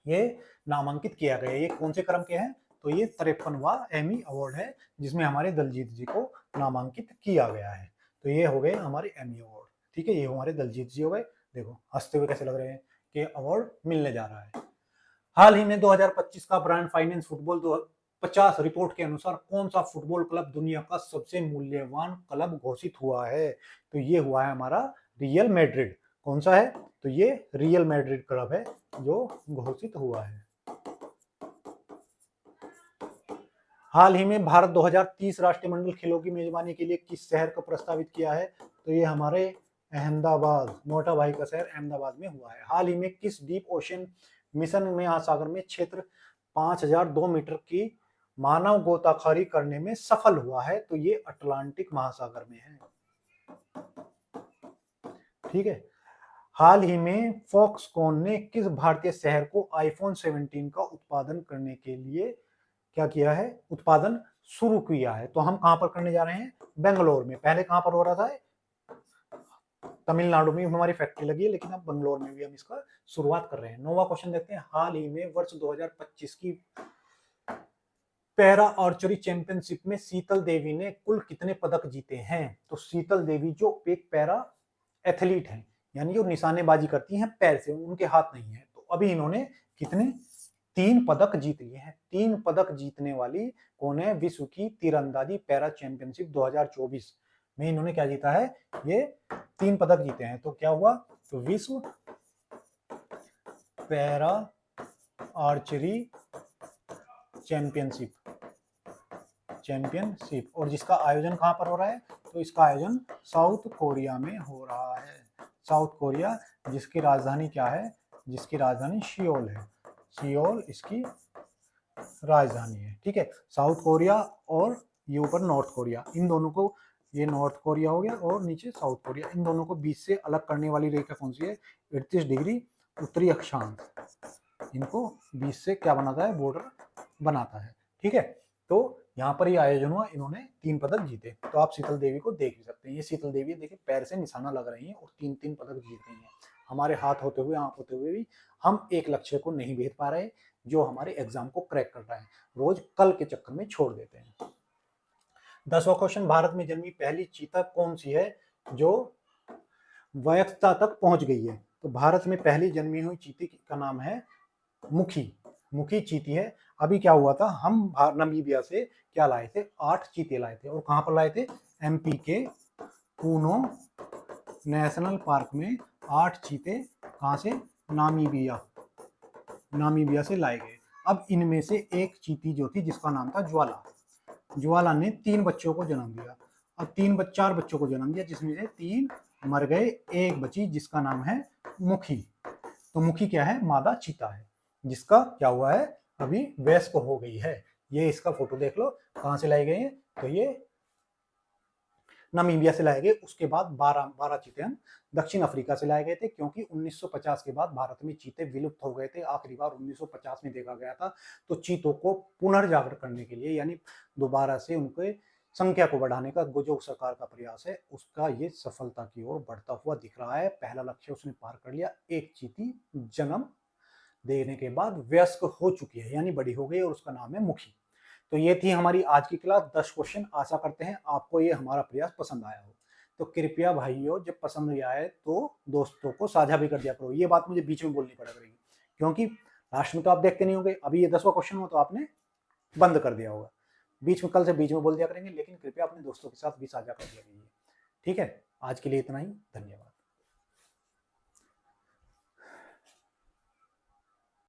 ये नामांकित किया गया है। ये कौन से क्रम के हैं? तो ये 53वां एमी अवार्ड है, जिसमें हमारे दलजीत जी को नामांकित किया गया है। तो ये हो गए हमारे एमी अवार्ड। ठीक है, ये हमारे दलजीत जी हो गए। देखो हंसते हुए कैसे लग रहे हैं कि अवार्ड मिलने जा रहा है। हाल ही में 2025 का ब्रांड फाइनेंस फुटबॉल 1950 रिपोर्ट के अनुसार कौन सा फुटबॉल क्लब दुनिया का सबसे मूल्यवान क्लब घोषित हुआ है? तो ये हुआ है हमारा रियल मैड्रिड। कौन सा है? तो ये रियल मैड्रिड क्लब है जो घोषित हुआ है। हाल ही में भारत 2030 राष्ट्रमंडल खेलों की मेजबानी के लिए किस शहर को प्रस्तावित किया है? तो ये हमारे अहमदाबाद, मोटा भाई का शहर अहमदाबाद में हुआ है। हाल ही में किस डीप ओशन मिशन में महासागर में क्षेत्र 5002 मीटर की मानव गोताखोरी करने में सफल हुआ है? तो ये अटलांटिक महासागर में है। ठीक है। हाल ही में फॉक्सकॉन ने किस भारतीय शहर को आईफोन 17 का उत्पादन करने के लिए क्या किया है? उत्पादन शुरू किया है। तो हम कहां पर करने जा रहे हैं? बेंगलोर में। पहले कहां पर हो रहा था? तमिलनाडु में हमारी फैक्ट्री लगी है, लेकिन अब बंगलोर में भी हम इसका शुरुआत कर रहे हैं। नौवां क्वेश्चन देखते हैं। हाल ही में वर्ष 2025 की पैरा आर्चरी चैंपियनशिप में शीतल देवी ने कुल कितने पदक जीते हैं? तो शीतल देवी जो एक पैरा एथलीट हैं, यानी जो निशानेबाजी करती हैं पैर से, उनके हाथ नहीं है, तो अभी इन्होंने कितने 3 पदक जीत लिए हैं। 3 पदक जीतने वाली कौन है? विश्व की तीरंदाजी पैरा चैंपियनशिप 2024 में इन्होंने क्या जीता है? ये 3 पदक जीते हैं। तो क्या हुआ? तो विश्व पैरा आर्चरी चैंपियनशिप, और जिसका आयोजन कहां पर हो रहा है? तो इसका आयोजन साउथ कोरिया में हो रहा है। साउथ कोरिया, जिसकी राजधानी क्या है? जिसकी राजधानी सियोल है। सियोल इसकी राजधानी है। ठीक है। साउथ कोरिया और ये ऊपर नॉर्थ कोरिया, इन दोनों को, ये नॉर्थ कोरिया हो गया और नीचे साउथ कोरिया, इन दोनों को बीच से अलग करने वाली रेखा कौन सी है? 38 डिग्री उत्तरी अक्षांश। इनको बीच से क्या बनाता है? बॉर्डर बनाता है। ठीक है। तो यहाँ पर ये आयोजन हुआ, इन्होंने 3 पदक जीते। तो आप शीतल देवी को देख भी सकते हैं। ये शीतल देवी देखिए पैर से निशाना लग रही है और 3-3 पदक जीत रही है। हमारे हाथ होते हुए, आंख होते हुए भी हम एक लक्ष्य को नहीं भेद पा रहे, जो हमारे एग्जाम को क्रैक कर रहा है। रोज कल के चक्कर में छोड़ देते हैं। 10वां क्वेश्चन। भारत में जन्मी पहली चीता कौन सी है जो वयस्कता तक पहुंच गई है? तो भारत में पहली जन्मी हुई चीती का नाम है मुखी। मुखी चीती है। अभी क्या हुआ था? हम नामीबिया से क्या लाए थे? 8 चीते लाए थे। और कहां पर लाए थे? एमपी के पूनो नेशनल पार्क में 8 चीते कहां से? नामीबिया से लाए गए। अब इनमें से एक चीती जो थी, जिसका नाम था ज्वाला, ज्वाला ने 3 बच्चों को जन्म दिया। अब 4 बच्चों को जन्म दिया, जिसमें से 3 मर गए, एक बची जिसका नाम है मुखी। तो मुखी क्या है? मादा चीता है, जिसका क्या हुआ है? अभी वयस्क हो गई है। ये इसका फोटो देख लो। कहां से लाई गई है? तो ये नामीबिया से लाए गए। उसके बाद 12 चीते हम दक्षिण अफ्रीका से लाए गए थे, क्योंकि 1950 के बाद भारत में चीते विलुप्त हो गए थे। आखिरी बार 1950 में देखा गया था। तो चीतों को पुनर्जागृत करने के लिए, यानी दोबारा से उनके संख्या को बढ़ाने का जो सरकार का प्रयास है, उसका ये सफलता की ओर बढ़ता हुआ दिख रहा है। पहला लक्ष्य उसने पार कर लिया। एक चीती जन्म देने के बाद वयस्क हो चुकी है, यानी बड़ी हो गई, और उसका नाम है मुखी। तो ये थी हमारी आज की क्लास। 10 क्वेश्चन। आशा करते हैं आपको ये हमारा प्रयास पसंद आया हो। तो कृपया भाइयों, जब पसंद आए तो दोस्तों को साझा भी कर दिया करो। ये बात मुझे बीच में बोलनी पड़ रही है, क्योंकि लास्ट में तो आप देखते नहीं होंगे। अभी ये 10वां क्वेश्चन हो तो आपने बंद कर दिया होगा। बीच में, कल से बीच में बोल दिया करेंगे, लेकिन कृपया अपने दोस्तों के साथ भी साझा कर दिया कीजिए। ठीक है। आज के लिए इतना ही। धन्यवाद।